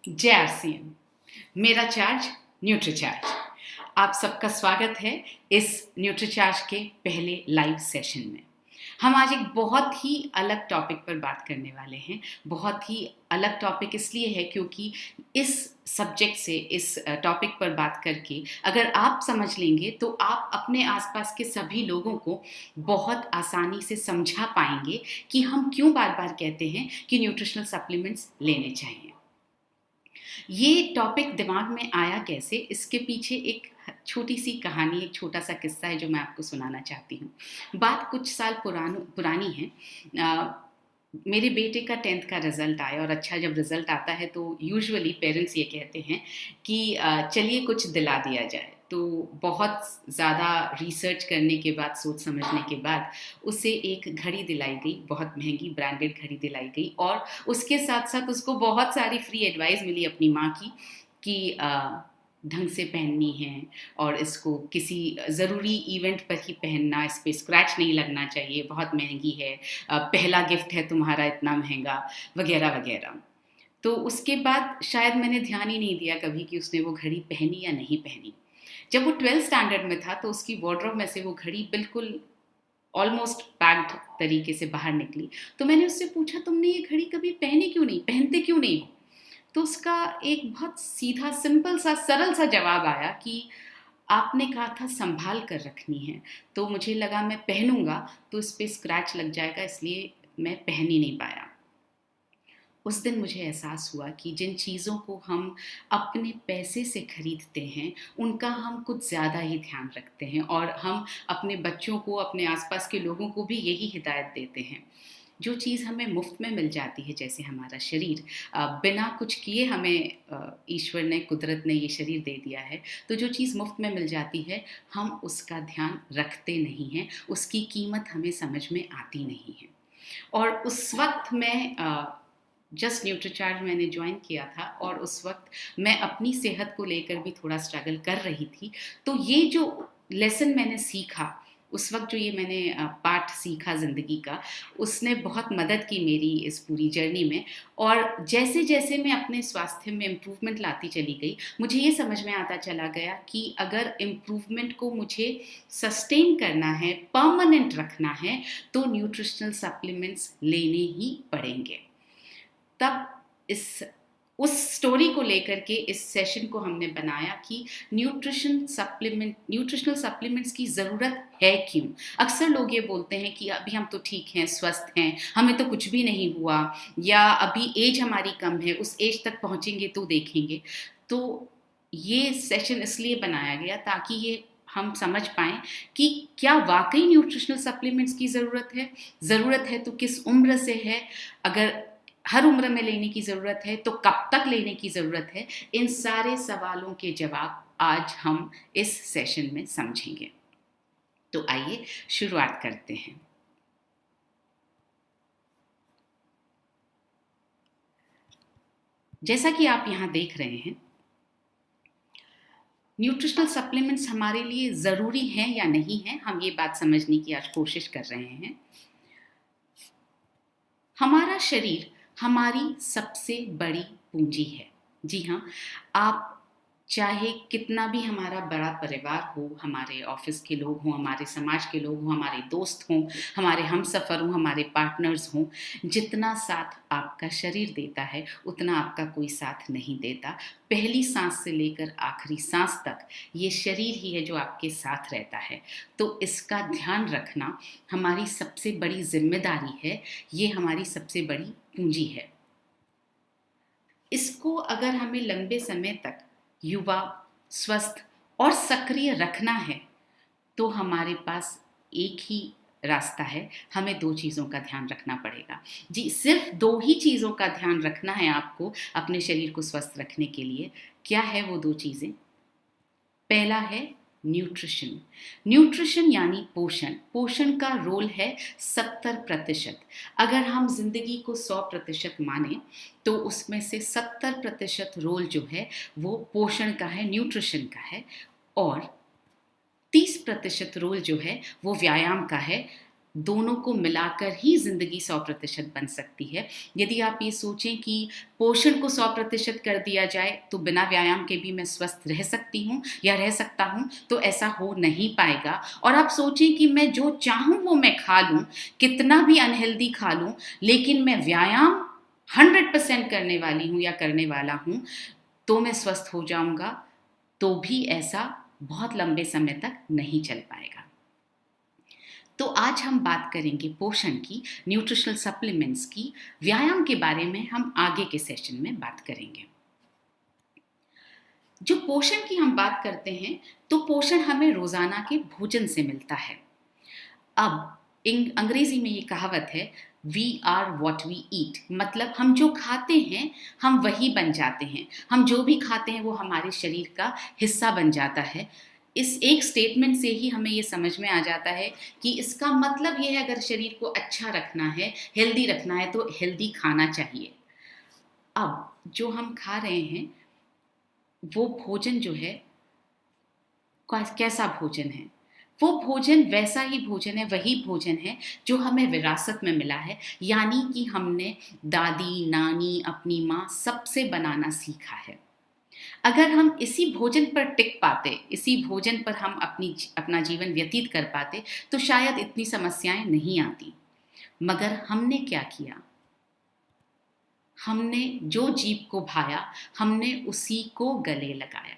जय आरसीएम। मेरा charge Nutricharge. आप सबका स्वागत है इस न्यूट्रीचार्ज के पहले लाइव सेशन में। हम आज एक बहुत ही अलग टॉपिक पर बात करने वाले हैं। बहुत ही अलग टॉपिक इसलिए है क्योंकि इस सब्जेक्ट से, इस टॉपिक पर बात करके अगर आप समझ लेंगे तो आप अपने आसपास के सभी लोगों को बहुत आसानी से समझा पाएंगे कि हम क्यों बार बार कहते हैं कि न्यूट्रिशनल सप्लीमेंट्स लेने चाहिए। ये टॉपिक दिमाग में आया कैसे, इसके पीछे एक छोटी सी कहानी, एक छोटा सा किस्सा है जो मैं आपको सुनाना चाहती हूँ। बात कुछ साल पुरानी है। मेरे बेटे का 10th का रिज़ल्ट आया और अच्छा जब रिज़ल्ट आता है तो यूजुअली पेरेंट्स ये कहते हैं कि चलिए कुछ दिला दिया जाए। तो बहुत ज़्यादा रिसर्च करने के बाद, सोच समझने के बाद उसे एक घड़ी दिलाई गई, बहुत महंगी ब्रांडेड घड़ी दिलाई गई और उसके साथ साथ उसको बहुत सारी फ्री एडवाइस मिली अपनी माँ की कि ढंग से पहननी है और इसको किसी ज़रूरी इवेंट पर ही पहनना, इस पर स्क्रैच नहीं लगना चाहिए, बहुत महंगी है, पहला गिफ्ट है तुम्हारा इतना महंगा, वगैरह वगैरह। तो उसके बाद शायद मैंने ध्यान ही नहीं दिया कभी कि उसने वो घड़ी पहनी या नहीं पहनी। जब वो 12th स्टैंडर्ड में था तो उसकी वार्डरोब में से वो घड़ी बिल्कुल ऑलमोस्ट पैक्ड तरीके से बाहर निकली। तो मैंने उससे पूछा, तुमने ये घड़ी कभी पहनी क्यों नहीं, पहनते क्यों नहीं हो? तो उसका एक बहुत सीधा, सिंपल सा, सरल सा जवाब आया कि आपने कहा था संभाल कर रखनी है, तो मुझे लगा मैं पहनूंगा तो इस पर स्क्रैच लग जाएगा, इसलिए मैं पहन ही नहीं पाया। उस दिन मुझे एहसास हुआ कि जिन चीज़ों को हम अपने पैसे से खरीदते हैं उनका हम कुछ ज़्यादा ही ध्यान रखते हैं और हम अपने बच्चों को, अपने आसपास के लोगों को भी यही हिदायत देते हैं। जो चीज़ हमें मुफ्त में मिल जाती है, जैसे हमारा शरीर, बिना कुछ किए हमें ईश्वर ने, कुदरत ने ये शरीर दे दिया है, तो जो चीज़ मुफ्त में मिल जाती है हम उसका ध्यान रखते नहीं हैं, उसकी कीमत हमें समझ में आती नहीं है। और उस वक्त मैं जस्ट न्यूट्रीचार्ज मैंने ज्वाइन किया था और उस वक्त मैं अपनी सेहत को लेकर भी थोड़ा स्ट्रगल कर रही थी। तो ये जो लेसन मैंने सीखा उस वक्त, जो ये मैंने पाठ सीखा ज़िंदगी का, उसने बहुत मदद की मेरी इस पूरी जर्नी में। और जैसे जैसे मैं अपने स्वास्थ्य में इम्प्रूवमेंट लाती चली गई, मुझे ये समझ में आता चला गया कि अगर इम्प्रूवमेंट को मुझे सस्टेन करना है, परमानेंट रखना है, तो न्यूट्रिशनल सप्लीमेंट्स लेने ही पड़ेंगे। तब इस उस स्टोरी को लेकर के इस सेशन को हमने बनाया कि न्यूट्रिशनल सप्लीमेंट्स की ज़रूरत है क्यों। अक्सर लोग ये बोलते हैं कि अभी हम तो ठीक हैं, स्वस्थ हैं, हमें तो कुछ भी नहीं हुआ, या अभी एज हमारी कम है, उस एज तक पहुंचेंगे तो देखेंगे। तो ये सेशन इसलिए बनाया गया ताकि ये हम समझ पाएँ कि क्या वाकई न्यूट्रिशनल सप्लीमेंट्स की ज़रूरत है तो किस उम्र से है, अगर हर उम्र में लेने की ज़रूरत है तो कब तक लेने की ज़रूरत है। इन सारे सवालों के जवाब आज हम इस सेशन में समझेंगे। तो आइए शुरुआत करते हैं। जैसा कि आप यहाँ देख रहे हैं, न्यूट्रिशनल सप्लीमेंट्स हमारे लिए ज़रूरी हैं या नहीं हैं, हम ये बात समझने की आज कोशिश कर रहे हैं। हमारा शरीर हमारी सबसे बड़ी पूंजी है। जी हाँ, आप चाहे कितना भी हमारा बड़ा परिवार हो, हमारे ऑफिस के लोग हों, हमारे समाज के लोग हों, हमारे दोस्त हों, हमारे हमसफ़र हों, हमारे पार्टनर्स हों, जितना साथ आपका शरीर देता है उतना आपका कोई साथ नहीं देता। पहली सांस से लेकर आखिरी सांस तक ये शरीर ही है जो आपके साथ रहता है। तो इसका ध्यान रखना हमारी सबसे बड़ी जिम्मेदारी है, ये हमारी सबसे बड़ी पूंजी है। इसको अगर हमें लंबे समय तक युवा, स्वस्थ और सक्रिय रखना है तो हमारे पास एक ही रास्ता है, हमें दो चीज़ों का ध्यान रखना पड़ेगा। जी, सिर्फ दो ही चीज़ों का ध्यान रखना है आपको अपने शरीर को स्वस्थ रखने के लिए। क्या है वो दो चीज़ें? पहला है न्यूट्रिशन। न्यूट्रिशन यानी पोषण। पोषण का रोल है 70%। अगर हम जिंदगी को 100% माने तो उसमें से 70% रोल जो है वो पोषण का है, न्यूट्रिशन का है, और 30% रोल जो है वो व्यायाम का है, दोनों को मिलाकर ही ज़िंदगी 100% बन सकती है। यदि आप ये सोचें कि पोषण को 100% कर दिया जाए तो बिना व्यायाम के भी मैं स्वस्थ रह सकती हूँ या रह सकता हूँ, तो ऐसा हो नहीं पाएगा। और आप सोचें कि मैं जो चाहूँ वो मैं खा लूँ, कितना भी अनहेल्दी खा लूँ, लेकिन मैं व्यायाम 100% करने वाली हूँ या करने वाला हूँ तो मैं स्वस्थ हो जाऊँगा, तो भी ऐसा बहुत लंबे समय तक नहीं चल पाएगा। तो आज हम बात करेंगे पोषण की, न्यूट्रिशनल सप्लीमेंट्स की, व्यायाम के बारे में हम आगे के सेशन में बात करेंगे। जो पोषण की हम बात करते हैं तो पोषण हमें रोजाना के भोजन से मिलता है। अब अंग्रेजी में ये कहावत है, we are what we eat, मतलब हम जो खाते हैं हम वही बन जाते हैं। हम जो भी खाते हैं वो हमारे शरीर का हिस्सा बन जाता है। इस एक स्टेटमेंट से ही हमें ये समझ में आ जाता है कि इसका मतलब ये है, अगर शरीर को अच्छा रखना है, हेल्दी रखना है, तो हेल्दी खाना चाहिए। अब जो हम खा रहे हैं वो भोजन जो है कैसा भोजन है? वो भोजन वैसा ही भोजन है, वही भोजन है जो हमें विरासत में मिला है, यानी कि हमने दादी, नानी, अपनी माँ सबसे बनाना सीखा है। अगर हम इसी भोजन पर टिक पाते, इसी भोजन पर हम अपना जीवन व्यतीत कर पाते, तो शायद इतनी समस्याएं नहीं आती। मगर हमने क्या किया? हमने जो जीभ को भाया, हमने उसी को गले लगाया।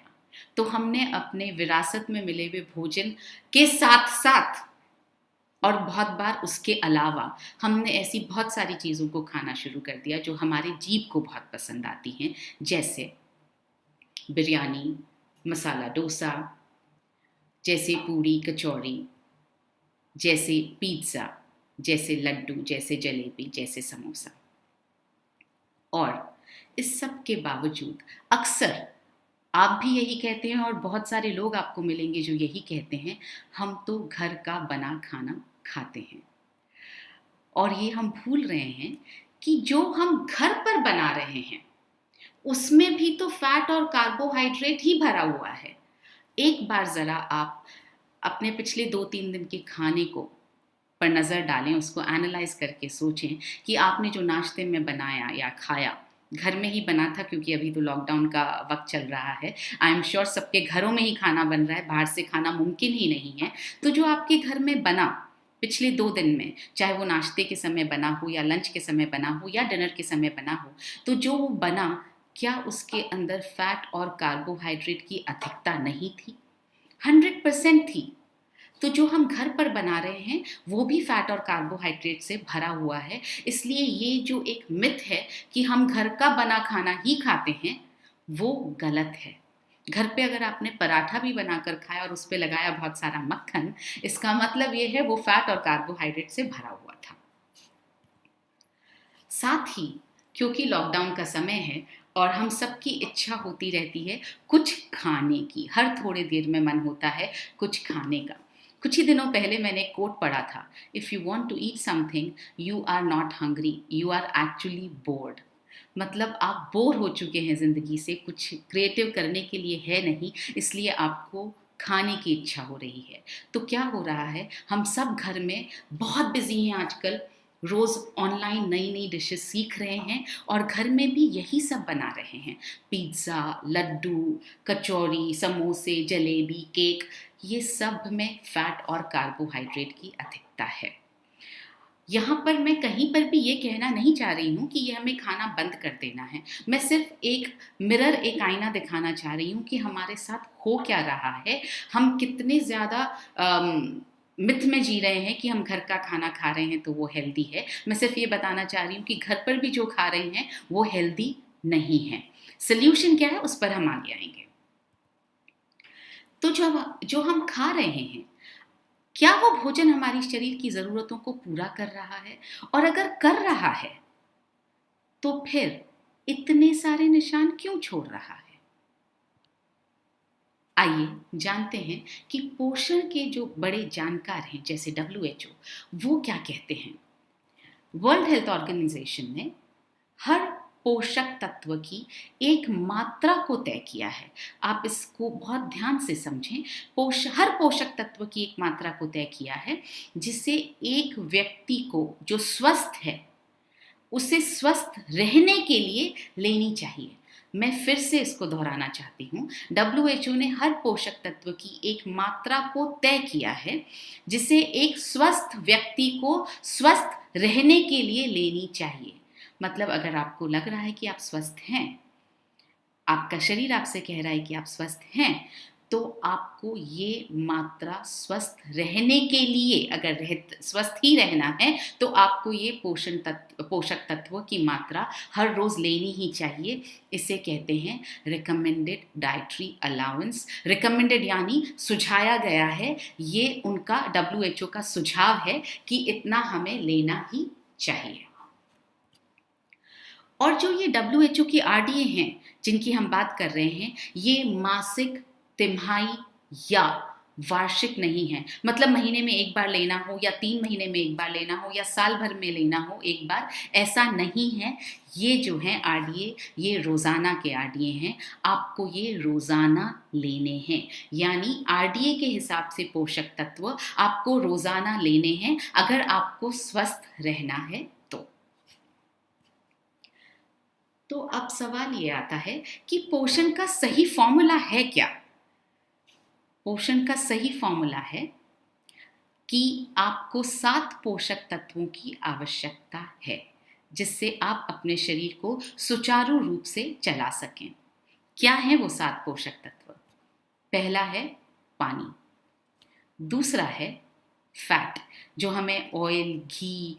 तो हमने अपने विरासत में मिले हुए भोजन के साथ साथ और बहुत बार उसके अलावा हमने ऐसी बहुत सारी चीज़ों को खाना शुरू कर दिया जो हमारे जीभ को बहुत पसंद आती हैं, जैसे बिरयानी, मसाला डोसा, जैसे पूड़ी कचौड़ी, जैसे पिज़्ज़ा, जैसे लड्डू, जैसे जलेबी, जैसे समोसा। और इस सब के बावजूद अक्सर आप भी यही कहते हैं और बहुत सारे लोग आपको मिलेंगे जो यही कहते हैं, हम तो घर का बना खाना खाते हैं। और ये हम भूल रहे हैं कि जो हम घर पर बना रहे हैं उसमें भी तो फैट और कार्बोहाइड्रेट ही भरा हुआ है। एक बार ज़रा आप अपने पिछले 2-3 दिन के खाने को पर नज़र डालें, उसको एनालाइज करके सोचें कि आपने जो नाश्ते में बनाया या खाया, घर में ही बना था, क्योंकि अभी तो लॉकडाउन का वक्त चल रहा है। आई एम श्योर सबके घरों में ही खाना बन रहा है, बाहर से खाना मुमकिन ही नहीं है। तो जो आपके घर में बना पिछले 2 दिन में, चाहे वो नाश्ते के समय बना हो या लंच के समय बना हो या डिनर के समय बना हो, तो जो वो बना, क्या उसके अंदर फैट और कार्बोहाइड्रेट की अधिकता नहीं थी? 100% थी। तो जो हम घर पर बना रहे हैं वो भी फैट और कार्बोहाइड्रेट से भरा हुआ है। इसलिए ये जो एक मिथ है कि हम घर का बना खाना ही खाते हैं, वो गलत है। घर पे अगर आपने पराठा भी बनाकर खाया और उस पे लगाया बहुत सारा मक्खन, इसका मतलब ये है वो फैट और कार्बोहाइड्रेट से भरा हुआ था। साथ ही क्योंकि लॉकडाउन का समय है और हम सबकी इच्छा होती रहती है कुछ खाने की, हर थोड़े देर में मन होता है कुछ खाने का। कुछ ही दिनों पहले मैंने एक कोट पढ़ा था, if you want to eat something you are not hungry, you are actually bored. मतलब आप बोर हो चुके हैं ज़िंदगी से, कुछ क्रिएटिव करने के लिए है नहीं, इसलिए आपको खाने की इच्छा हो रही है। तो क्या हो रहा है, हम सब घर में बहुत बिजी हैं आजकल, रोज़ ऑनलाइन नई नई डिशेस सीख रहे हैं और घर में भी यही सब बना रहे हैं। पिज़्ज़ा, लड्डू, कचौरी, समोसे, जलेबी, केक, ये सब में फैट और कार्बोहाइड्रेट की अधिकता है। यहाँ पर मैं कहीं पर भी ये कहना नहीं चाह रही हूँ कि ये हमें खाना बंद कर देना है। मैं सिर्फ एक मिरर, एक आईना दिखाना चाह रही हूँ कि हमारे साथ हो क्या रहा है, हम कितने ज़्यादा मिथ में जी रहे हैं कि हम घर का खाना खा रहे हैं तो वो हेल्दी है। मैं सिर्फ ये बताना चाह रही हूँ कि घर पर भी जो खा रहे हैं वो हेल्दी नहीं है। सल्यूशन क्या है उस पर हम आगे आएंगे। तो जो हम खा रहे हैं, क्या वो भोजन हमारी शरीर की ज़रूरतों को पूरा कर रहा है? और अगर कर रहा है तो फिर इतने सारे निशान क्यों छोड़ रहा है? आइए जानते हैं कि पोषण के जो बड़े जानकार हैं जैसे WHO, वो क्या कहते हैं। वर्ल्ड हेल्थ ऑर्गेनाइजेशन ने हर पोषक तत्व की एक मात्रा को तय किया है। आप इसको बहुत ध्यान से समझें। हर पोषक तत्व की एक मात्रा को तय किया है जिसे एक व्यक्ति को जो स्वस्थ है उसे स्वस्थ रहने के लिए लेनी चाहिए। मैं फिर से इसको दोहराना चाहती हूँ। WHO ने हर पोषक तत्व की एक मात्रा को तय किया है जिसे एक स्वस्थ व्यक्ति को स्वस्थ रहने के लिए लेनी चाहिए। मतलब अगर आपको लग रहा है कि आप स्वस्थ हैं, आपका शरीर आपसे कह रहा है कि आप स्वस्थ हैं, तो आपको ये मात्रा स्वस्थ रहने के लिए, अगर स्वस्थ ही रहना है तो आपको ये पोषक तत्व की मात्रा हर रोज लेनी ही चाहिए। इसे कहते हैं रिकमेंडेड डाइटरी अलाउंस। रिकमेंडेड यानी सुझाया गया है, ये उनका WHO का सुझाव है कि इतना हमें लेना ही चाहिए। और जो ये WHO की RDA हैं जिनकी हम बात कर रहे हैं, ये मासिक, तिमाही या वार्षिक नहीं है। मतलब महीने में एक बार लेना हो या 3 महीने में एक बार लेना हो या साल भर में लेना हो एक बार, ऐसा नहीं है। ये जो है RDA, ये रोज़ाना के RDA हैं, आपको ये रोज़ाना लेने हैं। यानी RDA के हिसाब से पोषक तत्व आपको रोज़ाना लेने हैं अगर आपको स्वस्थ रहना है तो अब सवाल ये आता है कि पोषण का सही फॉर्मूला है क्या? पोषण का सही फॉर्मूला है कि आपको 7 पोषक तत्वों की आवश्यकता है जिससे आप अपने शरीर को सुचारू रूप से चला सकें। क्या है वो 7 पोषक तत्व? पहला है पानी, दूसरा है फैट जो हमें ऑयल, घी,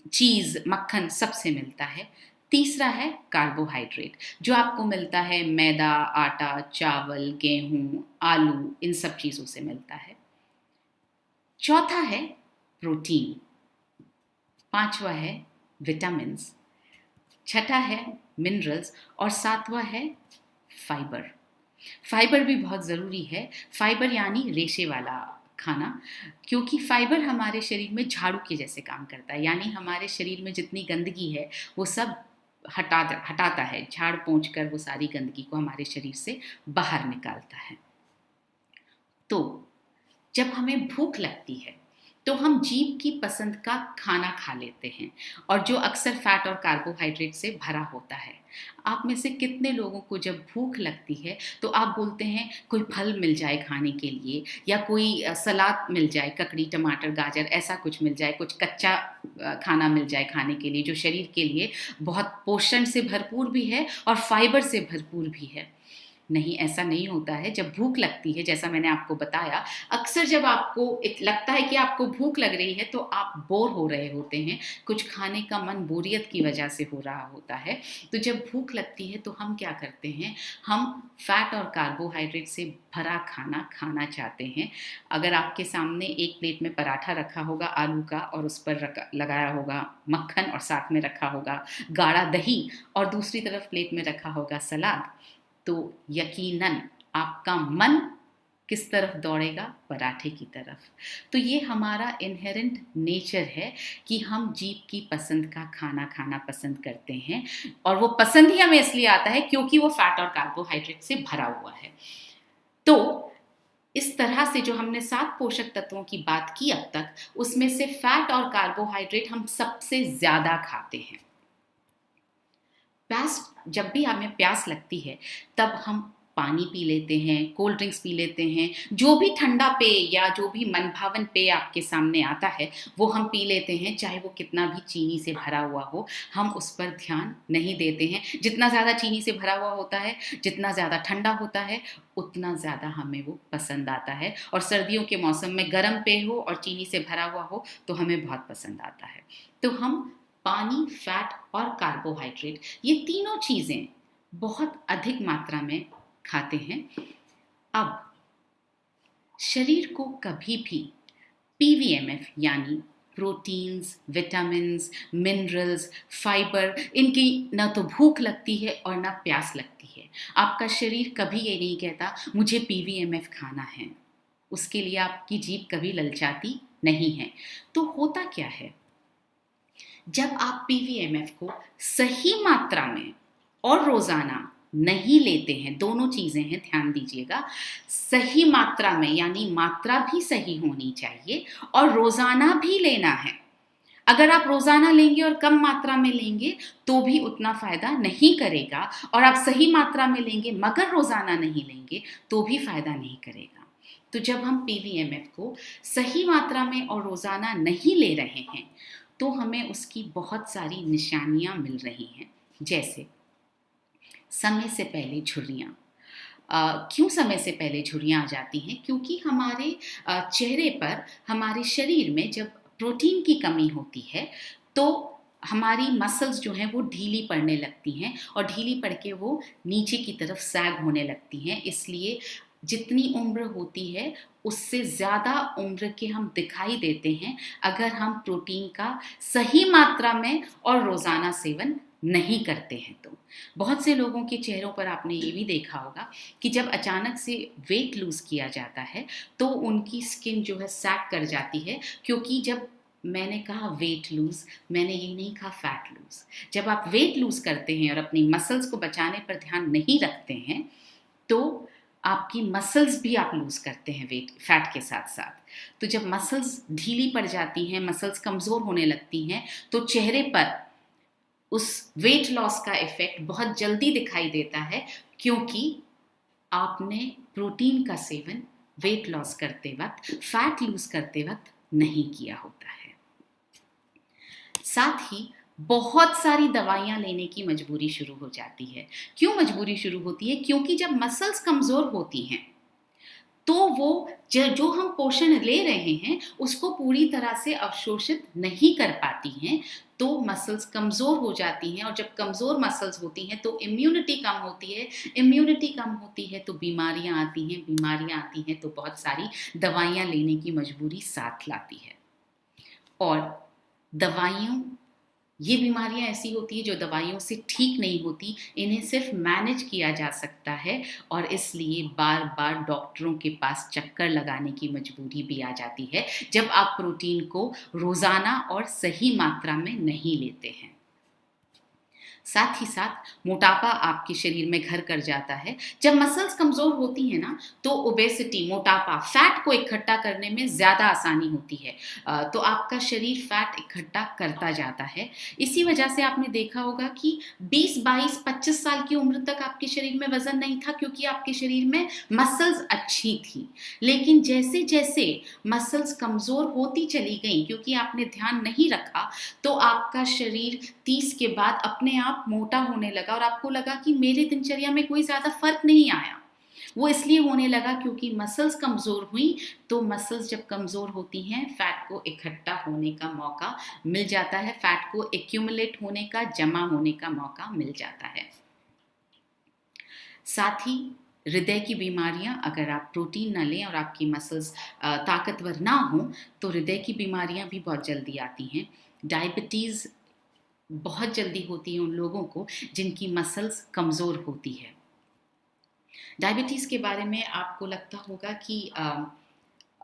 चीज़, मक्खन सबसे मिलता है। तीसरा है कार्बोहाइड्रेट जो आपको मिलता है मैदा, आटा, चावल, गेहूं, आलू, इन सब चीज़ों से मिलता है। चौथा है प्रोटीन, पांचवा है विटामिन्स, छठा है मिनरल्स और सातवां है फाइबर। फाइबर भी बहुत ज़रूरी है। फाइबर यानी रेशे वाला खाना, क्योंकि फाइबर हमारे शरीर में झाड़ू के जैसे काम करता है। यानी हमारे शरीर में जितनी गंदगी है वो सब हटाता है, झाड़ पोंछ कर वो सारी गंदगी को हमारे शरीर से बाहर निकालता है। तो जब हमें भूख लगती है तो हम जीभ की पसंद का खाना खा लेते हैं और जो अक्सर फैट और कार्बोहाइड्रेट से भरा होता है। आप में से कितने लोगों को जब भूख लगती है तो आप बोलते हैं कोई फल मिल जाए खाने के लिए, या कोई सलाद मिल जाए, ककड़ी, टमाटर, गाजर, ऐसा कुछ मिल जाए, कुछ कच्चा खाना मिल जाए खाने के लिए जो शरीर के लिए बहुत पोषण से भरपूर भी है और फाइबर से भरपूर भी है। नहीं, ऐसा नहीं होता है। जब भूख लगती है, जैसा मैंने आपको बताया, अक्सर जब आपको लगता है कि आपको भूख लग रही है तो आप बोर हो रहे होते हैं, कुछ खाने का मन बोरियत की वजह से हो रहा होता है। तो जब भूख लगती है तो हम क्या करते हैं, हम फैट और कार्बोहाइड्रेट से भरा खाना खाना चाहते हैं। अगर आपके सामने एक प्लेट में पराठा रखा होगा आलू का और उस पर लगाया होगा मक्खन और साथ में रखा होगा गाढ़ा दही और दूसरी तरफ प्लेट में रखा होगा सलाद, तो यकीनन आपका मन किस तरफ दौड़ेगा? पराठे की तरफ। तो ये हमारा इनहेरेंट नेचर है कि हम जीभ की पसंद का खाना खाना पसंद करते हैं, और वो पसंद ही हमें इसलिए आता है क्योंकि वो फैट और कार्बोहाइड्रेट से भरा हुआ है। तो इस तरह से जो हमने 7 पोषक तत्वों की बात की अब तक, उसमें से फैट और कार्बोहाइड्रेट हम सबसे ज्यादा खाते हैं। जब भी हमें प्यास लगती है तब हम पानी पी लेते हैं, कोल्ड ड्रिंक्स पी लेते हैं, जो भी ठंडा पेय या जो भी मनभावन पेय आपके सामने आता है वो हम पी लेते हैं, चाहे वो कितना भी चीनी से भरा हुआ हो। हम उस पर ध्यान नहीं देते हैं। जितना ज़्यादा चीनी से भरा हुआ होता है, जितना ज़्यादा ठंडा होता है, उतना ज़्यादा हमें वो पसंद आता है। और सर्दियों के मौसम में गर्म पेय हो और चीनी से भरा हुआ हो तो हमें बहुत पसंद आता है। तो हम पानी, फैट और कार्बोहाइड्रेट, ये तीनों चीज़ें बहुत अधिक मात्रा में खाते हैं। अब शरीर को कभी भी PVMF यानी प्रोटीन्स, विटामिन्स, मिनरल्स, फाइबर, इनकी ना तो भूख लगती है और ना प्यास लगती है। आपका शरीर कभी ये नहीं कहता मुझे PVMF खाना है, उसके लिए आपकी जीभ कभी ललचाती नहीं है। तो होता क्या है, जब आप पीवीएमएफ को सही मात्रा में और रोजाना नहीं लेते हैं, दोनों चीजें हैं, ध्यान दीजिएगा, सही मात्रा में यानी मात्रा भी सही होनी चाहिए और रोजाना भी लेना है। अगर आप रोजाना लेंगे और कम मात्रा में लेंगे तो भी उतना फायदा नहीं करेगा, और आप सही मात्रा में लेंगे मगर रोजाना नहीं लेंगे तो भी फायदा नहीं करेगा। तो जब हम पीवीएमएफ को सही मात्रा में और रोजाना नहीं ले रहे हैं तो हमें उसकी बहुत सारी निशानियां मिल रही हैं, जैसे समय से पहले झुर्रियाँ। क्यों समय से पहले झुर्रियाँ आ जाती हैं? क्योंकि हमारे चेहरे पर, हमारे शरीर में जब प्रोटीन की कमी होती है तो हमारी मसल्स जो हैं वो ढीली पड़ने लगती हैं और ढीली पड़ के वो नीचे की तरफ सैग होने लगती हैं। इसलिए जितनी उम्र होती है उससे ज़्यादा उम्र के हम दिखाई देते हैं अगर हम प्रोटीन का सही मात्रा में और रोज़ाना सेवन नहीं करते हैं। तो बहुत से लोगों के चेहरों पर आपने ये भी देखा होगा कि जब अचानक से वेट लूज़ किया जाता है तो उनकी स्किन जो है सैग कर जाती है, क्योंकि जब मैंने कहा वेट लूज़, मैंने ये नहीं कहा फैट लूज़। जब आप वेट लूज़ करते हैं और अपनी मसल्स को बचाने पर ध्यान नहीं रखते हैं तो आपकी मसल्स भी आप लूज़ करते हैं वेट फैट के साथ साथ। तो जब मसल्स ढीली पड़ जाती हैं, मसल्स कमज़ोर होने लगती हैं, तो चेहरे पर उस वेट लॉस का इफ़ेक्ट बहुत जल्दी दिखाई देता है, क्योंकि आपने प्रोटीन का सेवन वेट लॉस करते वक्त, फैट लूज़ करते वक्त नहीं किया होता है। साथ ही बहुत सारी दवाइयाँ लेने की मजबूरी शुरू हो जाती है। क्यों मजबूरी शुरू होती है? क्योंकि जब मसल्स कमज़ोर होती हैं तो वो जो हम पोषण ले रहे हैं उसको पूरी तरह से अवशोषित नहीं कर पाती हैं, तो मसल्स कमज़ोर हो जाती हैं, और जब कमज़ोर मसल्स होती हैं तो इम्यूनिटी कम होती है, इम्यूनिटी कम होती है तो बीमारियां आती हैं, बीमारियां आती हैं तो बहुत सारी दवाइयाँ लेने की मजबूरी साथ लाती है। और दवाइयों, ये बीमारियां ऐसी होती है जो दवाइयों से ठीक नहीं होती, इन्हें सिर्फ मैनेज किया जा सकता है, और इसलिए बार बार डॉक्टरों के पास चक्कर लगाने की मजबूरी भी आ जाती है जब आप प्रोटीन को रोज़ाना और सही मात्रा में नहीं लेते हैं। साथ ही साथ मोटापा आपके शरीर में घर कर जाता है। जब मसल्स कमज़ोर होती हैं ना तो ओबेसिटी, मोटापा, फैट को इकट्ठा करने में ज़्यादा आसानी होती है। तो आपका शरीर फैट इकट्ठा करता जाता है। इसी वजह से आपने देखा होगा कि 20, 22, 25 साल की उम्र तक आपके शरीर में वज़न नहीं था, क्योंकि आपके शरीर में मसल्स अच्छी थी। लेकिन जैसे जैसे मसल्स कमज़ोर होती चली गई, क्योंकि आपने ध्यान नहीं रखा, तो आपका शरीर 30 के बाद अपने आप मोटा होने लगा और आपको लगा कि मेरे दिनचर्या में कोई ज़्यादा फर्क नहीं आया। वो इसलिए होने लगा क्योंकि मसल्स कमज़ोर हुई। तो मसल्स जब कमज़ोर होती हैं, फैट को इकट्ठा होने का मौका मिल जाता है, फैट को एक्यूमुलेट होने का, जमा होने का मौका मिल जाता है। साथ ही हृदय की बीमारियां, अगर आप प्रोटीन ना लें और आपकी मसल्स ताकतवर ना हो तो हृदय की बीमारियां भी बहुत जल्दी आती हैं। डायबिटीज़ बहुत जल्दी होती है उन लोगों को जिनकी मसल्स कमज़ोर होती है। डायबिटीज़ के बारे में आपको लगता होगा कि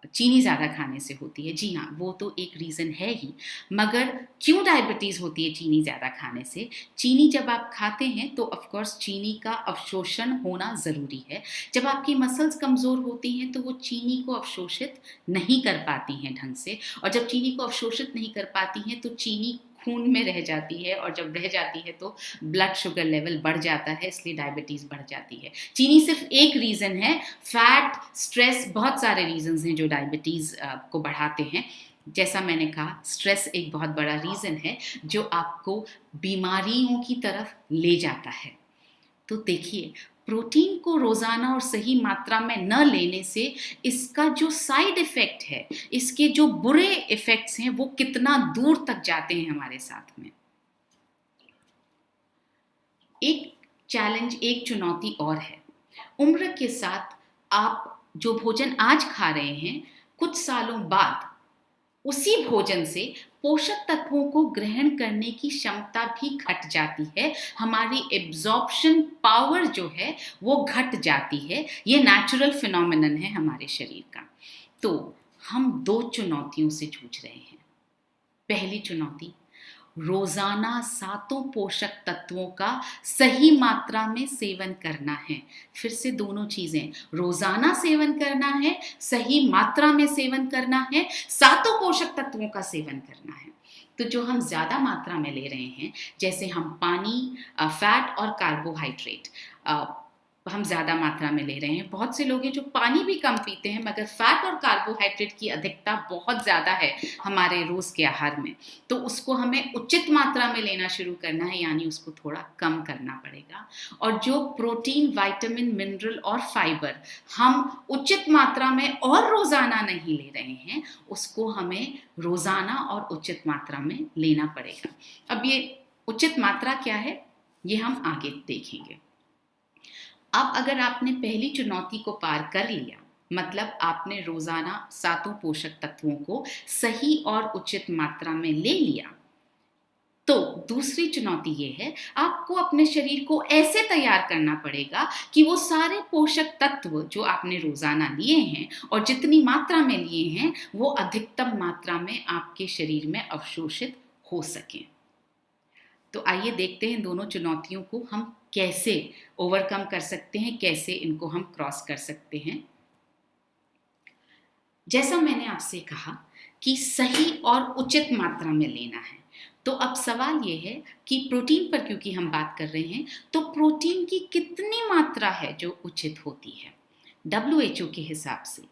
चीनी ज़्यादा खाने से होती है। जी हाँ, वो तो एक रीज़न है ही, मगर क्यों डायबिटीज़ होती है चीनी ज़्यादा खाने से? चीनी जब आप खाते हैं तो ऑफ कोर्स चीनी का अवशोषण होना ज़रूरी है। जब आपकी मसल्स कमज़ोर होती हैं तो वो चीनी को अवशोषित नहीं कर पाती हैं ढंग से, और जब चीनी को अवशोषित नहीं कर पाती हैं तो चीनी खून में रह जाती है, और जब रह जाती है तो ब्लड शुगर लेवल बढ़ जाता है, इसलिए डायबिटीज़ बढ़ जाती है। चीनी सिर्फ एक रीज़न है, फैट, स्ट्रेस, बहुत सारे रीज़न्स हैं जो डायबिटीज़ को बढ़ाते हैं। जैसा मैंने कहा, स्ट्रेस एक बहुत बड़ा रीज़न है जो आपको बीमारियों की तरफ ले जाता है। तो देखिए, प्रोटीन को रोज़ाना और सही मात्रा में न लेने से इसका जो साइड इफ़ेक्ट है, इसके जो बुरे इफ़ेक्ट्स हैं, वो कितना दूर तक जाते हैं हमारे साथ में। एक चैलेंज, एक चुनौती और है। उम्र के साथ आप जो भोजन आज खा रहे हैं, कुछ सालों बाद उसी भोजन से पोषक तत्वों को ग्रहण करने की क्षमता भी घट जाती है। हमारी एब्जॉर्प्शन पावर जो है वो घट जाती है। ये नेचुरल फिनोमिनन है हमारे शरीर का। तो हम 2 चुनौतियों से जूझ रहे हैं। पहली चुनौती, रोजाना सातों पोषक तत्वों का सही मात्रा में सेवन करना है। फिर से दोनों चीजें, रोजाना सेवन करना है, सही मात्रा में सेवन करना है, सातों पोषक तत्वों का सेवन करना है। तो जो हम ज़्यादा मात्रा में ले रहे हैं, जैसे हम पानी, फैट और कार्बोहाइड्रेट हम ज़्यादा मात्रा में ले रहे हैं। बहुत से लोग हैं जो पानी भी कम पीते हैं, मगर फैट और कार्बोहाइड्रेट की अधिकता बहुत ज़्यादा है हमारे रोज़ के आहार में। तो उसको हमें उचित मात्रा में लेना शुरू करना है, यानी उसको थोड़ा कम करना पड़ेगा। और जो प्रोटीन, विटामिन, मिनरल और फाइबर हम उचित मात्रा में और रोज़ाना नहीं ले रहे हैं, उसको हमें रोज़ाना और उचित मात्रा में लेना पड़ेगा। अब ये उचित मात्रा क्या है, ये हम आगे देखेंगे। अब अगर आपने पहली चुनौती को पार कर लिया, मतलब आपने रोजाना सातों पोषक तत्वों को सही और उचित मात्रा में ले लिया, तो दूसरी चुनौती ये है, आपको अपने शरीर को ऐसे तैयार करना पड़ेगा कि वो सारे पोषक तत्व जो आपने रोजाना लिए हैं और जितनी मात्रा में लिए हैं, वो अधिकतम मात्रा में आपके शरीर में अवशोषित हो सकें। तो आइए देखते हैं दोनों चुनौतियों को हम कैसे ओवरकम कर सकते हैं, कैसे इनको हम क्रॉस कर सकते हैं। जैसा मैंने आपसे कहा कि सही और उचित मात्रा में लेना है, तो अब सवाल ये है कि प्रोटीन पर क्योंकि हम बात कर रहे हैं, तो प्रोटीन की कितनी मात्रा है जो उचित होती है। WHO के हिसाब से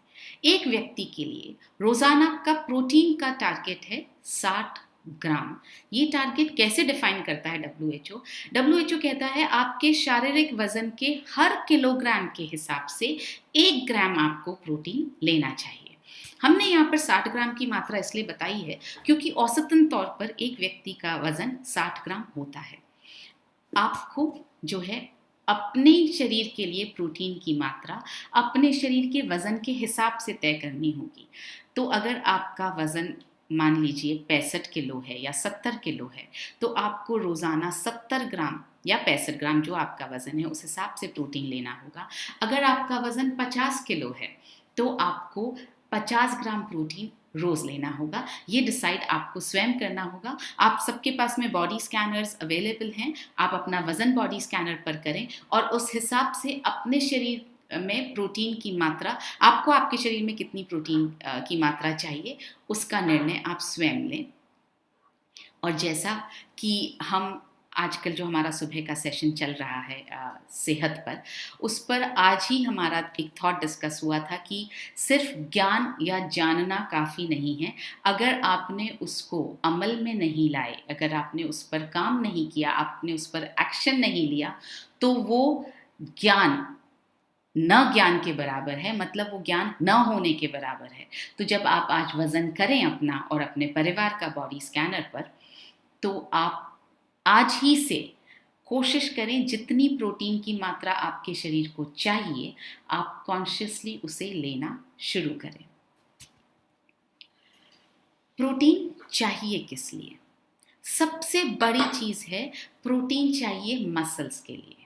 एक व्यक्ति के लिए रोजाना का प्रोटीन का टारगेट है 60 ग्राम। ये टारगेट कैसे डिफाइन करता है WHO कहता है आपके शारीरिक वजन के हर किलोग्राम के हिसाब से 1 ग्राम आपको प्रोटीन लेना चाहिए। हमने यहाँ पर 60 ग्राम की मात्रा इसलिए बताई है क्योंकि औसतन तौर पर एक व्यक्ति का वजन 60 ग्राम होता है। आपको जो है अपने शरीर के लिए प्रोटीन की मात्रा अपने शरीर के वजन के हिसाब से तय करनी होगी। तो अगर आपका वजन मान लीजिए 65 किलो है या 70 किलो है, तो आपको रोजाना 70 ग्राम या 65 ग्राम जो आपका वजन है उस हिसाब से प्रोटीन लेना होगा। अगर आपका वजन 50 किलो है तो आपको 50 ग्राम प्रोटीन रोज लेना होगा। ये डिसाइड आपको स्वयं करना होगा। आप सबके पास में बॉडी स्कैनर्स अवेलेबल हैं, आप अपना वजन बॉडी स्कैनर पर करें और उस हिसाब से अपने शरीर में प्रोटीन की मात्रा, आपको आपके शरीर में कितनी प्रोटीन की मात्रा चाहिए उसका निर्णय आप स्वयं लें। और जैसा कि हम आजकल जो हमारा सुबह का सेशन चल रहा है सेहत पर, उस पर आज ही हमारा एक थॉट डिस्कस हुआ था कि सिर्फ ज्ञान या जानना काफ़ी नहीं है। अगर आपने उसको अमल में नहीं लाए, अगर आपने उस पर काम नहीं किया, आपने उस पर एक्शन नहीं लिया, तो वो ज्ञान न ज्ञान के बराबर है, मतलब वो ज्ञान न होने के बराबर है। तो जब आप आज वजन करें अपना और अपने परिवार का बॉडी स्कैनर पर, तो आप आज ही से कोशिश करें जितनी प्रोटीन की मात्रा आपके शरीर को चाहिए, आप कॉन्शियसली उसे लेना शुरू करें। प्रोटीन चाहिए किस लिए? सबसे बड़ी चीज है, प्रोटीन चाहिए मसल्स के लिए।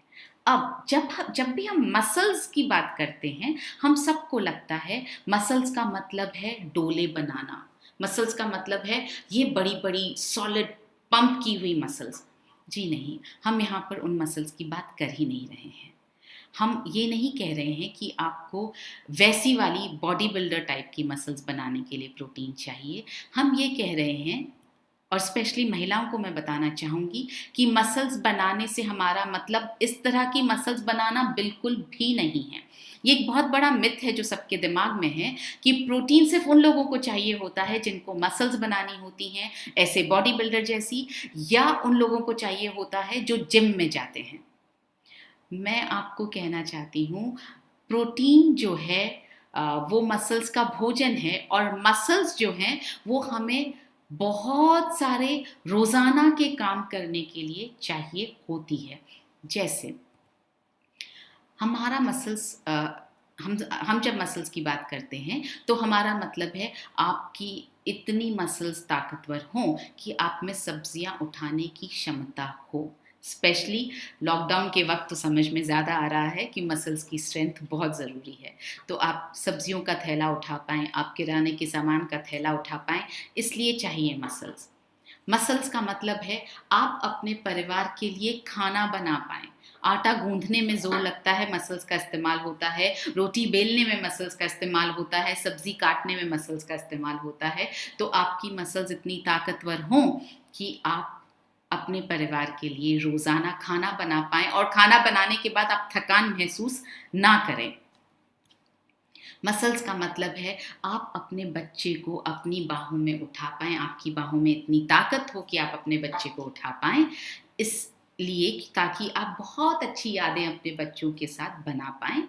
अब जब भी हम मसल्स की बात करते हैं, हम सबको लगता है मसल्स का मतलब है डोले बनाना, मसल्स का मतलब है ये बड़ी बड़ी सॉलिड पंप की हुई मसल्स। जी नहीं, हम यहाँ पर उन मसल्स की बात कर ही नहीं रहे हैं। हम ये नहीं कह रहे हैं कि आपको वैसी वाली बॉडी बिल्डर टाइप की मसल्स बनाने के लिए प्रोटीन चाहिए। हम ये कह रहे हैं, और स्पेशली महिलाओं को मैं बताना चाहूँगी कि मसल्स बनाने से हमारा मतलब इस तरह की मसल्स बनाना बिल्कुल भी नहीं है। ये एक बहुत बड़ा मिथ है जो सबके दिमाग में है कि प्रोटीन सिर्फ उन लोगों को चाहिए होता है जिनको मसल्स बनानी होती हैं, ऐसे बॉडी बिल्डर जैसी, या उन लोगों को चाहिए होता है जो जिम में जाते हैं। मैं आपको कहना चाहती हूँ, प्रोटीन जो है वो मसल्स का भोजन है, और मसल्स जो हैं वो हमें बहुत सारे रोजाना के काम करने के लिए चाहिए होती है। जैसे हमारा मसल्स, हम जब मसल्स की बात करते हैं तो हमारा मतलब है आपकी इतनी मसल्स ताकतवर हों कि आप में सब्जियां उठाने की क्षमता हो। स्पेशली लॉकडाउन के वक्त तो समझ में ज़्यादा आ रहा है कि मसल्स की स्ट्रेंथ बहुत ज़रूरी है। तो आप सब्जियों का थैला उठा पाएँ, आप किराने के सामान का थैला उठा पाएँ, इसलिए चाहिए मसल्स। मसल्स का मतलब है आप अपने परिवार के लिए खाना बना पाएं। आटा गूंथने में जोर लगता है, मसल्स का इस्तेमाल होता है। रोटी बेलने में मसल्स का इस्तेमाल होता है। सब्जी काटने में मसल्स का इस्तेमाल होता है। तो आपकी मसल्स इतनी ताकतवर हों कि आप अपने परिवार के लिए रोजाना खाना बना पाएं और खाना बनाने के बाद आप थकान महसूस ना करें। मसल्स का मतलब है आप अपने बच्चे को अपनी बाहों में उठा पाएं, आपकी बाहों में इतनी ताकत हो कि आप अपने बच्चे को उठा पाएं, इसलिए ताकि आप बहुत अच्छी यादें अपने बच्चों के साथ बना पाएं।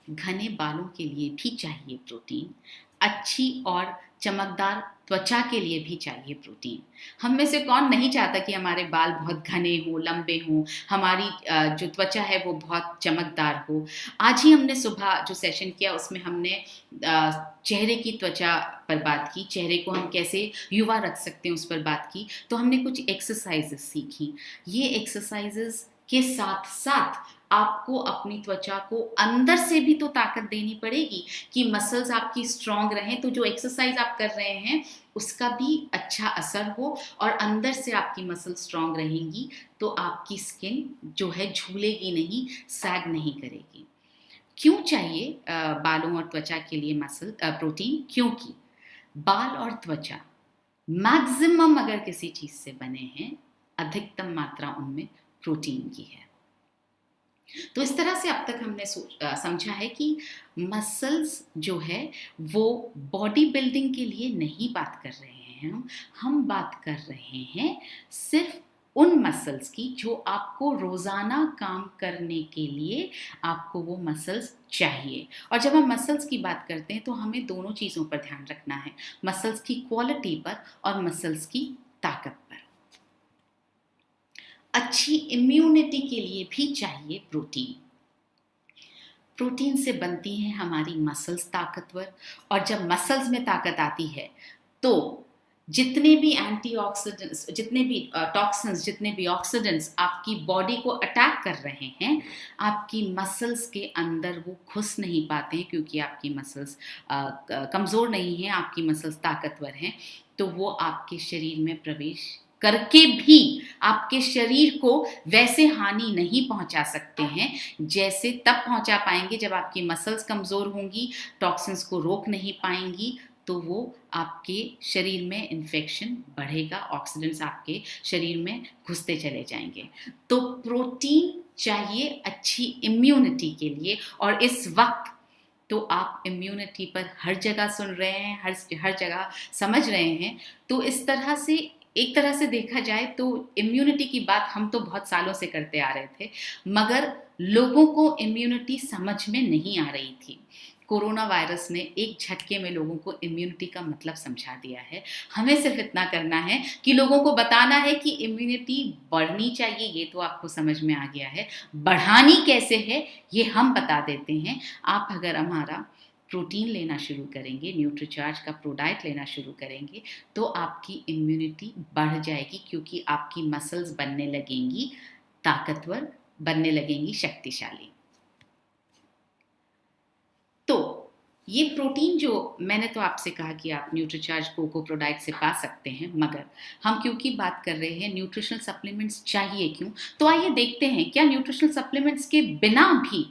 घने बालों के लिए भी चाहिए प्रोटीन। अच्छी और चमकदार त्वचा के लिए भी चाहिए प्रोटीन। हम में से कौन नहीं चाहता कि हमारे बाल बहुत घने हों, लंबे हों, हमारी जो त्वचा है वो बहुत चमकदार हो। आज ही हमने सुबह जो सेशन किया उसमें हमने चेहरे की त्वचा पर बात की, चेहरे को हम कैसे युवा रख सकते हैं उस पर बात की। तो हमने कुछ एक्सरसाइजेस सीखी। ये एक्सरसाइजेस के साथ साथ आपको अपनी त्वचा को अंदर से भी तो ताकत देनी पड़ेगी कि मसल्स आपकी स्ट्रांग रहें। तो जो एक्सरसाइज आप कर रहे हैं उसका भी अच्छा असर हो और अंदर से आपकी मसल स्ट्रांग रहेंगी तो आपकी स्किन जो है झूलेगी नहीं, सैग नहीं करेगी। क्यों चाहिए बालों और त्वचा के लिए प्रोटीन? क्योंकि बाल और त्वचा मैक्सिमम अगर किसी चीज से बने हैं, अधिकतम मात्रा उनमें प्रोटीन की है। तो इस तरह से अब तक हमने समझा है कि मसल्स जो है वो बॉडी बिल्डिंग के लिए नहीं बात कर रहे हैं हम बात कर रहे हैं सिर्फ उन मसल्स की जो आपको रोजाना काम करने के लिए आपको वो मसल्स चाहिए। और जब हम मसल्स की बात करते हैं तो हमें दोनों चीज़ों पर ध्यान रखना है, मसल्स की क्वालिटी पर और मसल्स की ताकत पर। अच्छी इम्यूनिटी के लिए भी चाहिए प्रोटीन। प्रोटीन से बनती हैं हमारी मसल्स ताकतवर, और जब मसल्स में ताकत आती है तो जितने भी एंटीऑक्सीडेंट्स, जितने भी टॉक्सिन्स, जितने भी ऑक्सीडेंट्स आपकी बॉडी को अटैक कर रहे हैं, आपकी मसल्स के अंदर वो घुस नहीं पाते हैं क्योंकि आपकी मसल्स कमज़ोर नहीं हैं, आपकी मसल्स ताकतवर हैं। तो वो आपके शरीर में प्रवेश करके भी आपके शरीर को वैसे हानि नहीं पहुंचा सकते हैं जैसे तब पहुंचा पाएंगे जब आपकी मसल्स कमज़ोर होंगी, टॉक्सिन्स को रोक नहीं पाएंगी, तो वो आपके शरीर में इन्फेक्शन बढ़ेगा, ऑक्सीडेंट्स आपके शरीर में घुसते चले जाएंगे। तो प्रोटीन चाहिए अच्छी इम्यूनिटी के लिए, और इस वक्त तो आप इम्यूनिटी पर हर जगह सुन रहे हैं, हर जगह समझ रहे हैं। तो इस तरह से एक तरह से देखा जाए तो इम्यूनिटी की बात हम तो बहुत सालों से करते आ रहे थे, मगर लोगों को इम्यूनिटी समझ में नहीं आ रही थी। कोरोना वायरस ने एक झटके में लोगों को इम्यूनिटी का मतलब समझा दिया है। हमें सिर्फ इतना करना है कि लोगों को बताना है कि इम्यूनिटी बढ़नी चाहिए, ये तो आपको समझ में आ गया है। बढ़ानी कैसे है ये हम बता देते हैं। आप अगर हमारा प्रोटीन लेना शुरू करेंगे, न्यूट्रीचार्ज का प्रोडाइट लेना शुरू करेंगे, तो आपकी इम्यूनिटी बढ़ जाएगी क्योंकि आपकी मसल्स बनने लगेंगी ताकतवर, बनने लगेंगी शक्तिशाली। तो ये प्रोटीन जो मैंने तो आपसे कहा कि आप न्यूट्रीचार्ज कोको प्रोडाइट से पा सकते हैं, मगर हम क्योंकि बात कर रहे हैं न्यूट्रिशनल सप्लीमेंट्स चाहिए क्यों, तो आइए देखते हैं क्या न्यूट्रिशनल सप्लीमेंट्स के बिना भी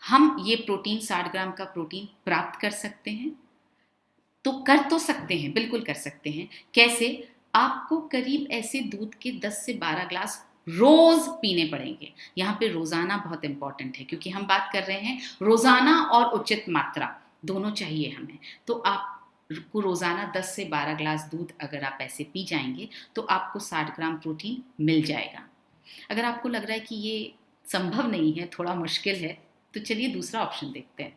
हम ये प्रोटीन 60 ग्राम का प्रोटीन प्राप्त कर सकते हैं। तो कर तो सकते हैं, बिल्कुल कर सकते हैं। कैसे? आपको करीब ऐसे दूध के 10 से 12 ग्लास रोज पीने पड़ेंगे। यहाँ पे रोजाना बहुत इंपॉर्टेंट है क्योंकि हम बात कर रहे हैं रोजाना और उचित मात्रा दोनों चाहिए हमें। तो आपको रोजाना 10 से 12 ग्लास दूध अगर आप ऐसे पी जाएंगे तो आपको 60 ग्राम प्रोटीन मिल जाएगा। अगर आपको लग रहा है कि ये संभव नहीं है, थोड़ा मुश्किल है, तो चलिए दूसरा ऑप्शन देखते हैं।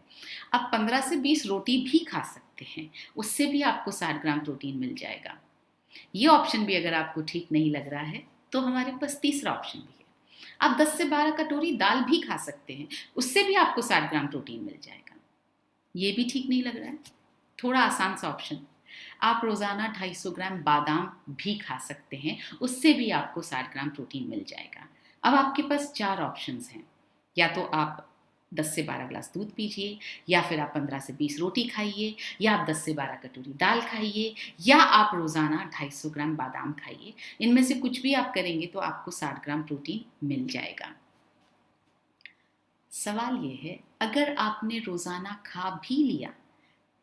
आप 15 से 20 रोटी भी खा सकते हैं, उससे भी आपको 60 ग्राम प्रोटीन मिल जाएगा। ये ऑप्शन भी अगर आपको ठीक नहीं लग रहा है तो हमारे पास तीसरा ऑप्शन भी है। आप 10 से 12 कटोरी दाल भी खा सकते हैं, उससे भी आपको 60 ग्राम प्रोटीन मिल जाएगा। ये भी ठीक नहीं लग रहा है? थोड़ा आसान सा ऑप्शन, आप रोजाना 250 ग्राम बादाम भी खा सकते हैं, उससे भी आपको 60 ग्राम प्रोटीन मिल जाएगा। अब आपके पास 4 ऑप्शंस हैं। या तो आप 10 से 12 ग्लास दूध पीजिए, या फिर आप 15 से 20 रोटी खाइए, या आप 10 से 12 कटोरी दाल खाइए, या आप रोज़ाना 250 ग्राम बादाम खाइए। इनमें से कुछ भी आप करेंगे तो आपको 60 ग्राम प्रोटीन मिल जाएगा। सवाल ये है, अगर आपने रोज़ाना खा भी लिया,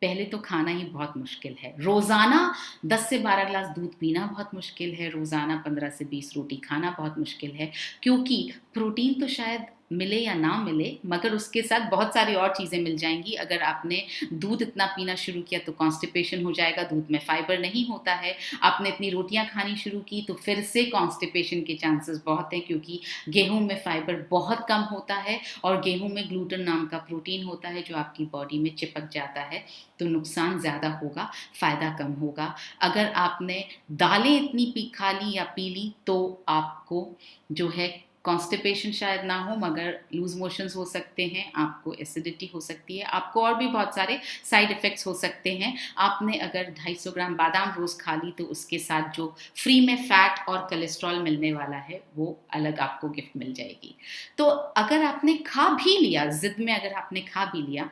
पहले तो खाना ही बहुत मुश्किल है, रोज़ाना 10 से 12 ग्लास दूध पीना बहुत मुश्किल है, रोज़ाना 15 से 20 रोटी खाना बहुत मुश्किल है, क्योंकि प्रोटीन तो शायद मिले या ना मिले, मगर उसके साथ बहुत सारी और चीज़ें मिल जाएंगी। अगर आपने दूध इतना पीना शुरू किया तो कॉन्स्टिपेशन हो जाएगा, दूध में फाइबर नहीं होता है। आपने इतनी रोटियां खानी शुरू की तो फिर से कॉन्स्टिपेशन के चांसेस बहुत हैं, क्योंकि गेहूं में फाइबर बहुत कम होता है और गेहूं में ग्लूटेन नाम का प्रोटीन होता है जो आपकी बॉडी में चिपक जाता है, तो नुकसान ज़्यादा होगा, फ़ायदा कम होगा। अगर आपने दालें इतनी खा ली या पी ली तो आपको जो है कॉन्स्टिपेशन शायद ना हो, मगर लूज मोशंस हो सकते हैं, आपको एसिडिटी हो सकती है, आपको और भी बहुत सारे साइड इफ़ेक्ट्स हो सकते हैं। आपने अगर 250 ग्राम बादाम रोज़ खा ली तो उसके साथ जो फ्री में फैट और कोलेस्ट्रॉल मिलने वाला है वो अलग आपको गिफ्ट मिल जाएगी। तो अगर आपने खा भी लिया, ज़िद में अगर आपने खा भी लिया,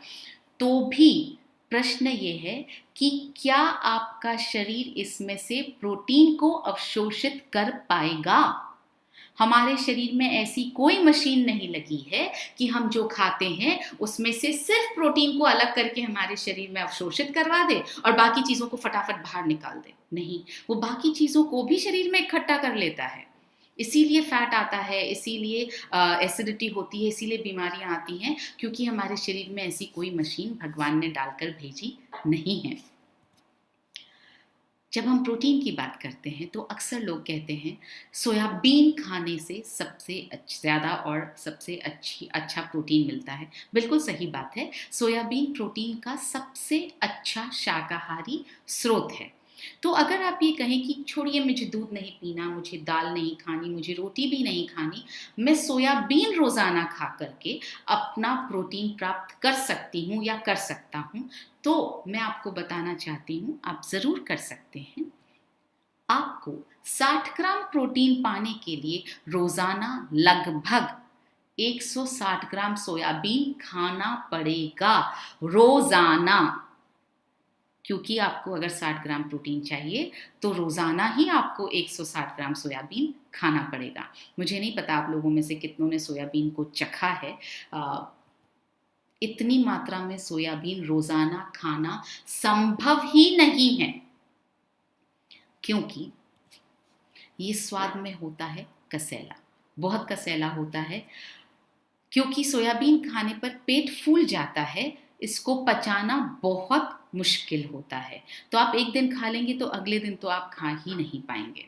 तो भी प्रश्न ये है कि क्या आपका शरीर इसमें से प्रोटीन को अवशोषित कर पाएगा। हमारे शरीर में ऐसी कोई मशीन नहीं लगी है कि हम जो खाते हैं उसमें से सिर्फ प्रोटीन को अलग करके हमारे शरीर में अवशोषित करवा दे और बाकी चीज़ों को फटाफट बाहर निकाल दे। नहीं, वो बाकी चीज़ों को भी शरीर में इकट्ठा कर लेता है। इसीलिए फैट आता है, इसीलिए एसिडिटी होती है, इसीलिए बीमारियां आती हैं, क्योंकि हमारे शरीर में ऐसी कोई मशीन भगवान ने डालकर भेजी नहीं है। जब हम प्रोटीन की बात करते हैं तो अक्सर लोग कहते हैं सोयाबीन खाने से सबसे ज़्यादा और सबसे अच्छा प्रोटीन मिलता है। बिल्कुल सही बात है, सोयाबीन प्रोटीन का सबसे अच्छा शाकाहारी स्रोत है। तो अगर आप ये कहें कि छोड़िए मुझे दूध नहीं पीना, मुझे दाल नहीं खानी, मुझे रोटी भी नहीं खानी, मैं सोयाबीन रोज़ाना खा करके अपना प्रोटीन प्राप्त कर सकती हूँ या कर सकता हूँ, तो मैं आपको बताना चाहती हूँ आप ज़रूर कर सकते हैं। आपको 60 ग्राम प्रोटीन पाने के लिए रोज़ाना लगभग 160 ग्राम सोयाबीन खाना पड़ेगा रोज़ाना, क्योंकि आपको अगर 60 ग्राम प्रोटीन चाहिए तो रोज़ाना ही आपको 160 ग्राम सोयाबीन खाना पड़ेगा। मुझे नहीं पता आप लोगों में से कितनों ने सोयाबीन को चखा है। इतनी मात्रा में सोयाबीन रोज़ाना खाना संभव ही नहीं है, क्योंकि ये स्वाद में होता है कसैला, बहुत कसैला होता है। क्योंकि सोयाबीन खाने पर पेट फूल जाता है, इसको पचाना बहुत मुश्किल होता है। तो आप एक दिन खा लेंगे तो अगले दिन तो आप खा ही नहीं पाएंगे।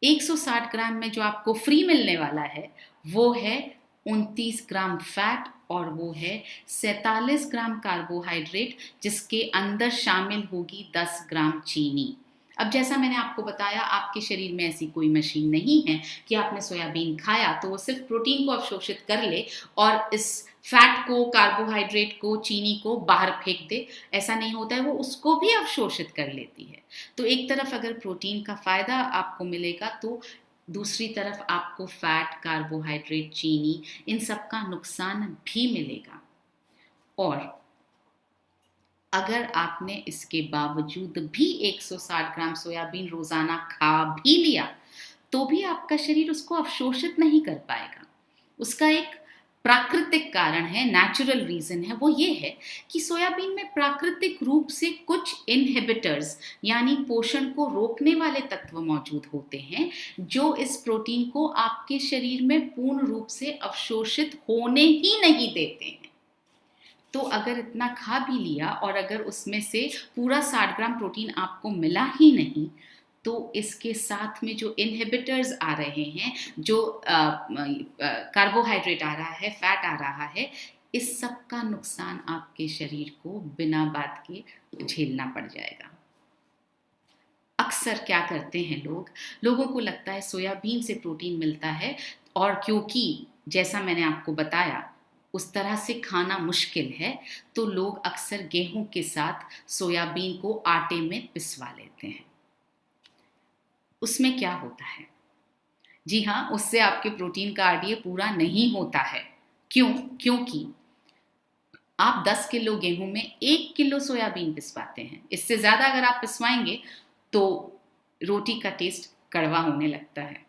160 ग्राम में जो आपको फ्री मिलने वाला है वो है 29 ग्राम फैट और वो है 47 ग्राम कार्बोहाइड्रेट, जिसके अंदर शामिल होगी 10 ग्राम चीनी। अब जैसा मैंने आपको बताया, आपके शरीर में ऐसी कोई मशीन नहीं है कि आपने सोयाबीन खाया तो वो सिर्फ प्रोटीन को अवशोषित कर ले और इस फैट को, कार्बोहाइड्रेट को, चीनी को बाहर फेंक दे। ऐसा नहीं होता है, वो उसको भी अवशोषित कर लेती है। तो एक तरफ अगर प्रोटीन का फायदा आपको मिलेगा तो दूसरी तरफ आपको फैट, कार्बोहाइड्रेट, चीनी, इन सब का नुकसान भी मिलेगा। और अगर आपने इसके बावजूद भी 160 ग्राम सोयाबीन रोज़ाना खा भी लिया तो भी आपका शरीर उसको अवशोषित नहीं कर पाएगा। उसका एक प्राकृतिक कारण है, नेचुरल रीजन है, वो ये है कि सोयाबीन में प्राकृतिक रूप से कुछ इनहिबिटर्स यानी पोषण को रोकने वाले तत्व मौजूद होते हैं, जो इस प्रोटीन को आपके शरीर में पूर्ण रूप से अवशोषित होने ही नहीं देते हैं। तो अगर इतना खा भी लिया और अगर उसमें से पूरा 60 ग्राम प्रोटीन आपको मिला ही नहीं, तो इसके साथ में जो इनहिबिटर्स आ रहे हैं, जो कार्बोहाइड्रेट आ रहा है, फैट आ रहा है, इस सब का नुकसान आपके शरीर को बिना बात के झेलना पड़ जाएगा। अक्सर क्या करते हैं लोगों को लगता है सोयाबीन से प्रोटीन मिलता है, और क्योंकि जैसा मैंने आपको बताया उस तरह से खाना मुश्किल है, तो लोग अक्सर गेहूं के साथ सोयाबीन को आटे में पिसवा लेते हैं। उसमें क्या होता है? जी हाँ, उससे आपके प्रोटीन का आरडीए पूरा नहीं होता है। क्यों? क्योंकि आप 10 किलो गेहूं में 1 किलो सोयाबीन पिसवाते हैं। इससे ज़्यादा अगर आप पिसवाएंगे तो रोटी का टेस्ट कड़वा होने लगता है।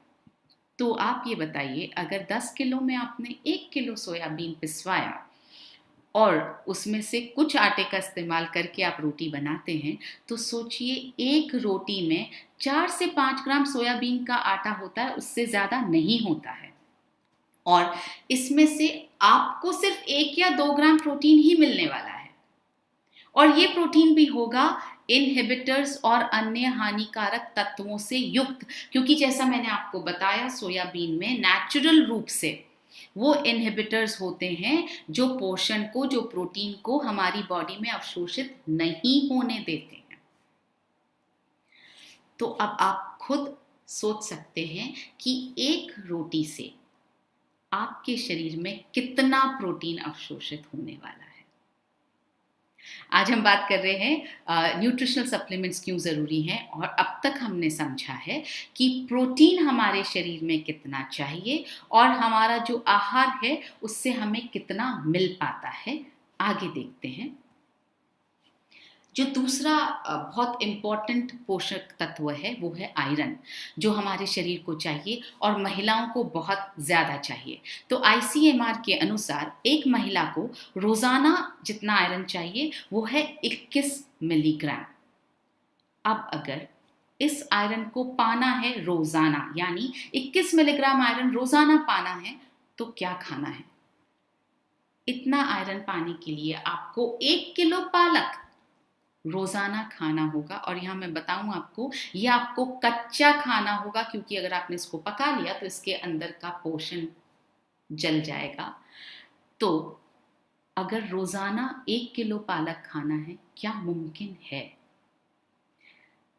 तो आप ये बताइए, अगर 10 किलो में आपने 1 किलो सोयाबीन पिसवाया और उसमें से कुछ आटे का इस्तेमाल करके आप रोटी बनाते हैं, तो सोचिए एक रोटी में 4 से 5 ग्राम सोयाबीन का आटा होता है, उससे ज़्यादा नहीं होता है। और इसमें से आपको सिर्फ 1 या 2 ग्राम प्रोटीन ही मिलने वाला है, और ये प्रोटीन भी होगा इनहिबिटर्स और अन्य हानिकारक तत्वों से युक्त, क्योंकि जैसा मैंने आपको बताया सोयाबीन में नेचुरल रूप से वो इनहिबिटर्स होते हैं जो पोषण को, जो प्रोटीन को हमारी बॉडी में अवशोषित नहीं होने देते हैं। तो अब आप खुद सोच सकते हैं कि एक रोटी से आपके शरीर में कितना प्रोटीन अवशोषित होने वाला है। आज हम बात कर रहे हैं न्यूट्रिशनल सप्लीमेंट्स क्यों ज़रूरी हैं, और अब तक हमने समझा है कि प्रोटीन हमारे शरीर में कितना चाहिए और हमारा जो आहार है उससे हमें कितना मिल पाता है। आगे देखते हैं। जो दूसरा बहुत इम्पॉर्टेंट पोषक तत्व है वो है आयरन, जो हमारे शरीर को चाहिए और महिलाओं को बहुत ज़्यादा चाहिए। तो ICMR के अनुसार एक महिला को रोज़ाना जितना आयरन चाहिए वो है 21 मिलीग्राम। अब अगर इस आयरन को पाना है रोज़ाना, यानी 21 मिलीग्राम आयरन रोज़ाना पाना है, तो क्या खाना है? इतना आयरन पाने के लिए आपको 1 किलो पालक रोजाना खाना होगा। और यहाँ मैं बताऊं आपको, ये आपको कच्चा खाना होगा, क्योंकि अगर आपने इसको पका लिया तो इसके अंदर का पोषण जल जाएगा। तो अगर रोजाना 1 किलो पालक खाना है, क्या मुमकिन है?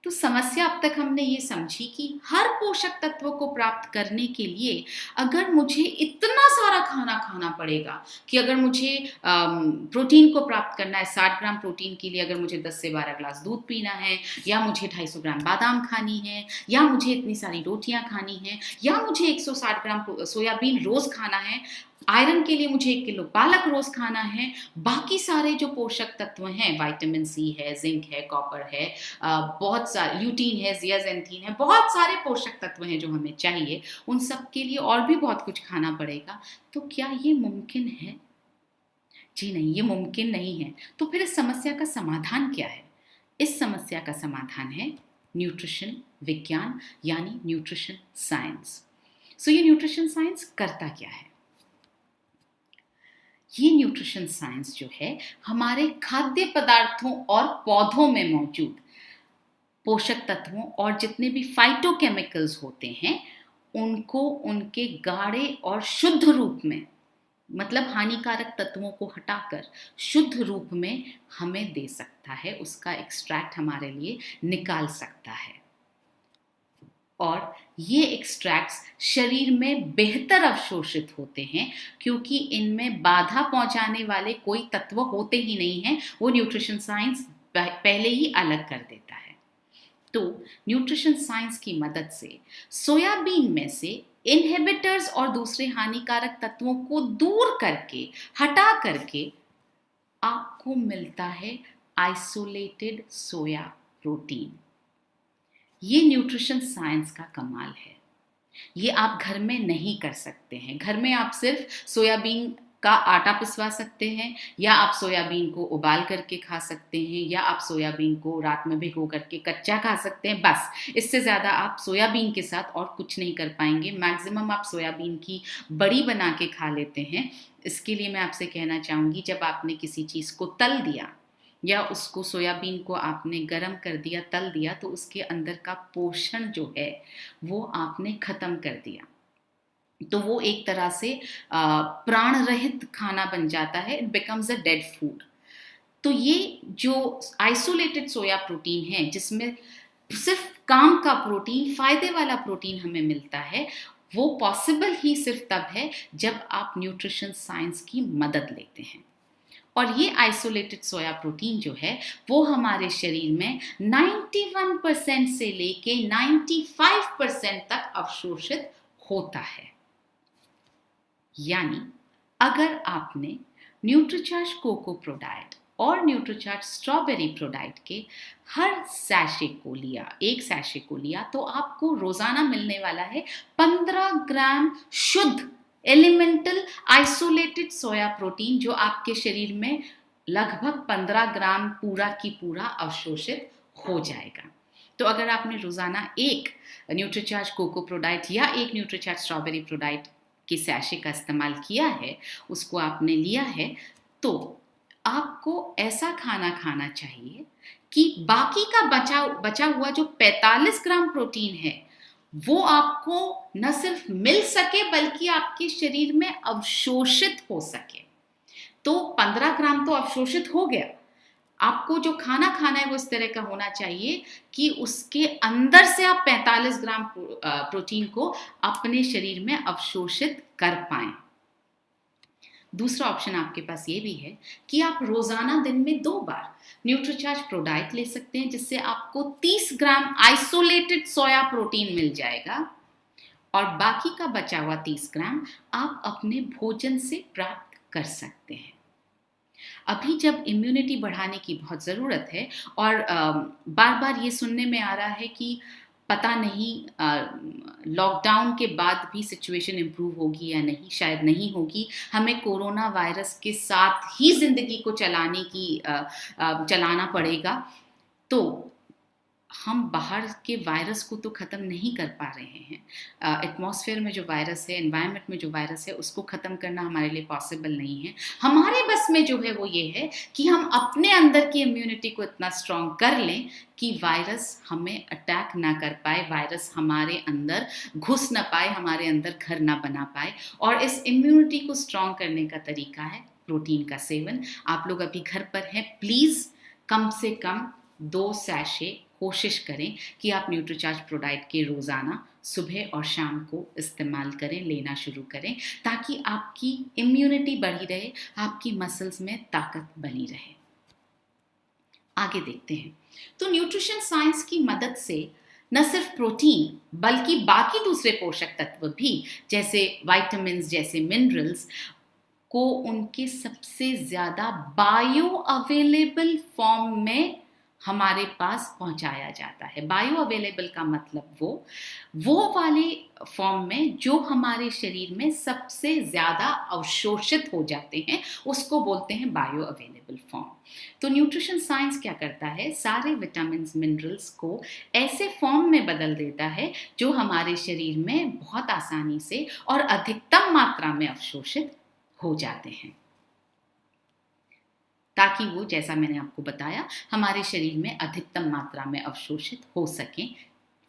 तो समस्या अब तक हमने ये समझी कि हर पोषक तत्व को प्राप्त करने के लिए अगर मुझे इतना सारा खाना खाना पड़ेगा, कि अगर मुझे प्रोटीन को प्राप्त करना है 60 ग्राम प्रोटीन के लिए अगर मुझे 10 से 12 ग्लास दूध पीना है, या मुझे 250 ग्राम बादाम खानी है, या मुझे इतनी सारी रोटियां खानी है, या मुझे 160 ग्राम सोयाबीन रोज खाना है, आयरन के लिए मुझे 1 किलो पालक रोज खाना है, बाकी सारे जो पोषक तत्व हैं, विटामिन सी है, जिंक है, कॉपर है, बहुत सारे ल्यूटीन है, जियाजेंथीन है, बहुत सारे पोषक तत्व हैं जो हमें चाहिए, उन सब के लिए और भी बहुत कुछ खाना पड़ेगा। तो क्या ये मुमकिन है? जी नहीं, ये मुमकिन नहीं है। तो फिर इस समस्या का समाधान क्या है? इस समस्या का समाधान है न्यूट्रिशन विज्ञान, यानी न्यूट्रिशन साइंस। सो ये न्यूट्रिशन साइंस करता क्या है? ये न्यूट्रिशन साइंस जो है हमारे खाद्य पदार्थों और पौधों में मौजूद पोषक तत्वों और जितने भी फाइटोकेमिकल्स होते हैं उनको उनके गाढ़े और शुद्ध रूप में, मतलब हानिकारक तत्वों को हटाकर शुद्ध रूप में हमें दे सकता है, उसका एक्सट्रैक्ट हमारे लिए निकाल सकता है। और ये एक्सट्रैक्ट्स शरीर में बेहतर अवशोषित होते हैं, क्योंकि इनमें बाधा पहुंचाने वाले कोई तत्व होते ही नहीं हैं। वो न्यूट्रिशन साइंस पहले ही अलग कर देता है। तो न्यूट्रिशन साइंस की मदद से सोयाबीन में से इनहिबिटर्स और दूसरे हानिकारक तत्वों को दूर करके, हटा करके आपको मिलता है आइसोलेटेड सोया प्रोटीन। ये न्यूट्रिशन साइंस का कमाल है। ये आप घर में नहीं कर सकते हैं। घर में आप सिर्फ सोयाबीन का आटा पिसवा सकते हैं, या आप सोयाबीन को उबाल करके खा सकते हैं, या आप सोयाबीन को रात में भिगो करके कच्चा खा सकते हैं। बस इससे ज़्यादा आप सोयाबीन के साथ और कुछ नहीं कर पाएंगे। मैक्सिमम आप सोयाबीन की बड़ी बना के खा लेते हैं। इसके लिए मैं आपसे कहना चाहूँगी, जब आपने किसी चीज़ को तल दिया या उसको सोयाबीन को आपने गरम कर दिया, तल दिया, तो उसके अंदर का पोषण जो है वो आपने ख़त्म कर दिया। तो वो एक तरह से प्राण रहित खाना बन जाता है। It becomes a dead food. तो ये जो आइसोलेटेड सोया प्रोटीन है, जिसमें सिर्फ काम का प्रोटीन, फायदे वाला प्रोटीन हमें मिलता है, वो पॉसिबल ही सिर्फ तब है जब आप न्यूट्रिशन साइंस की मदद लेते हैं। और ये आइसोलेटेड सोया प्रोटीन जो है वो हमारे शरीर में 91% से लेके 95% तक अवशोषित होता है। यानी अगर आपने न्यूट्रीचार्ज कोको प्रोडाइट और न्यूट्रीचार्ज स्ट्रॉबेरी प्रोडाइट के हर सैशे को लिया, एक सैशे को लिया, तो आपको रोजाना मिलने वाला है 15 ग्राम शुद्ध एलिमेंटल आइसोलेटेड सोया प्रोटीन, जो आपके शरीर में लगभग 15 ग्राम पूरा की पूरा अवशोषित हो जाएगा। तो अगर आपने रोजाना एक न्यूट्रीचार्ज कोको प्रोडाइट या एक न्यूट्रीचार्ज स्ट्रॉबेरी प्रोडाइट के सैशे का इस्तेमाल किया है, उसको आपने लिया है, तो आपको ऐसा खाना खाना चाहिए कि बाकी का बचा हुआ जो 45 ग्राम प्रोटीन है वो आपको न सिर्फ मिल सके बल्कि आपके शरीर में अवशोषित हो सके। तो 15 ग्राम तो अवशोषित हो गया, आपको जो खाना खाना है वो इस तरह का होना चाहिए कि उसके अंदर से आप 45 ग्राम प्रोटीन को अपने शरीर में अवशोषित कर पाएं। दूसरा ऑप्शन आपके पास ये भी है कि आप रोजाना दिन में 2 बार न्यूट्रीचार्ज प्रोडाइट ले सकते हैं, जिससे आपको 30 ग्राम आइसोलेटेड सोया प्रोटीन मिल जाएगा और बाकी का बचा हुआ 30 ग्राम आप अपने भोजन से प्राप्त कर सकते हैं। अभी जब इम्यूनिटी बढ़ाने की बहुत ज़रूरत है और बार बार ये सुनने में आ रहा है कि पता नहीं लॉकडाउन के बाद भी सिचुएशन इम्प्रूव होगी या नहीं, शायद नहीं होगी, हमें कोरोना वायरस के साथ ही ज़िंदगी को चलाना पड़ेगा। तो हम बाहर के वायरस को तो ख़त्म नहीं कर पा रहे हैं, एटमॉस्फेयर में जो वायरस है, एनवायरनमेंट में जो वायरस है, उसको ख़त्म करना हमारे लिए पॉसिबल नहीं है। हमारे बस में जो है वो ये है कि हम अपने अंदर की इम्यूनिटी को इतना स्ट्रॉन्ग कर लें कि वायरस हमें अटैक ना कर पाए, वायरस हमारे अंदर घुस ना पाए, हमारे अंदर घर ना बना पाए। और इस इम्यूनिटी को स्ट्रॉन्ग करने का तरीका है प्रोटीन का सेवन। आप लोग अभी घर पर हैं, प्लीज़ कम से कम 2 सैशे कोशिश करें कि आप न्यूट्रीचार्ज प्रोडाइट के रोज़ाना सुबह और शाम को इस्तेमाल करें, लेना शुरू करें, ताकि आपकी इम्यूनिटी बढ़ी रहे, आपकी मसल्स में ताकत बनी रहे। आगे देखते हैं। तो न्यूट्रिशन साइंस की मदद से न सिर्फ प्रोटीन बल्कि बाकी दूसरे पोषक तत्व भी, जैसे विटामिन्स, जैसे मिनरल्स को उनके सबसे ज़्यादा बायो अवेलेबल फॉर्म में हमारे पास पहुंचाया जाता है। बायो अवेलेबल का मतलब वो वाले फॉर्म में जो हमारे शरीर में सबसे ज़्यादा अवशोषित हो जाते हैं, उसको बोलते हैं बायो अवेलेबल फॉर्म। तो न्यूट्रिशन साइंस क्या करता है, सारे विटामिन्स, मिनरल्स को ऐसे फॉर्म में बदल देता है जो हमारे शरीर में बहुत आसानी से और अधिकतम मात्रा में अवशोषित हो जाते हैं, ताकि वो, जैसा मैंने आपको बताया, हमारे शरीर में अधिकतम मात्रा में अवशोषित हो सकें।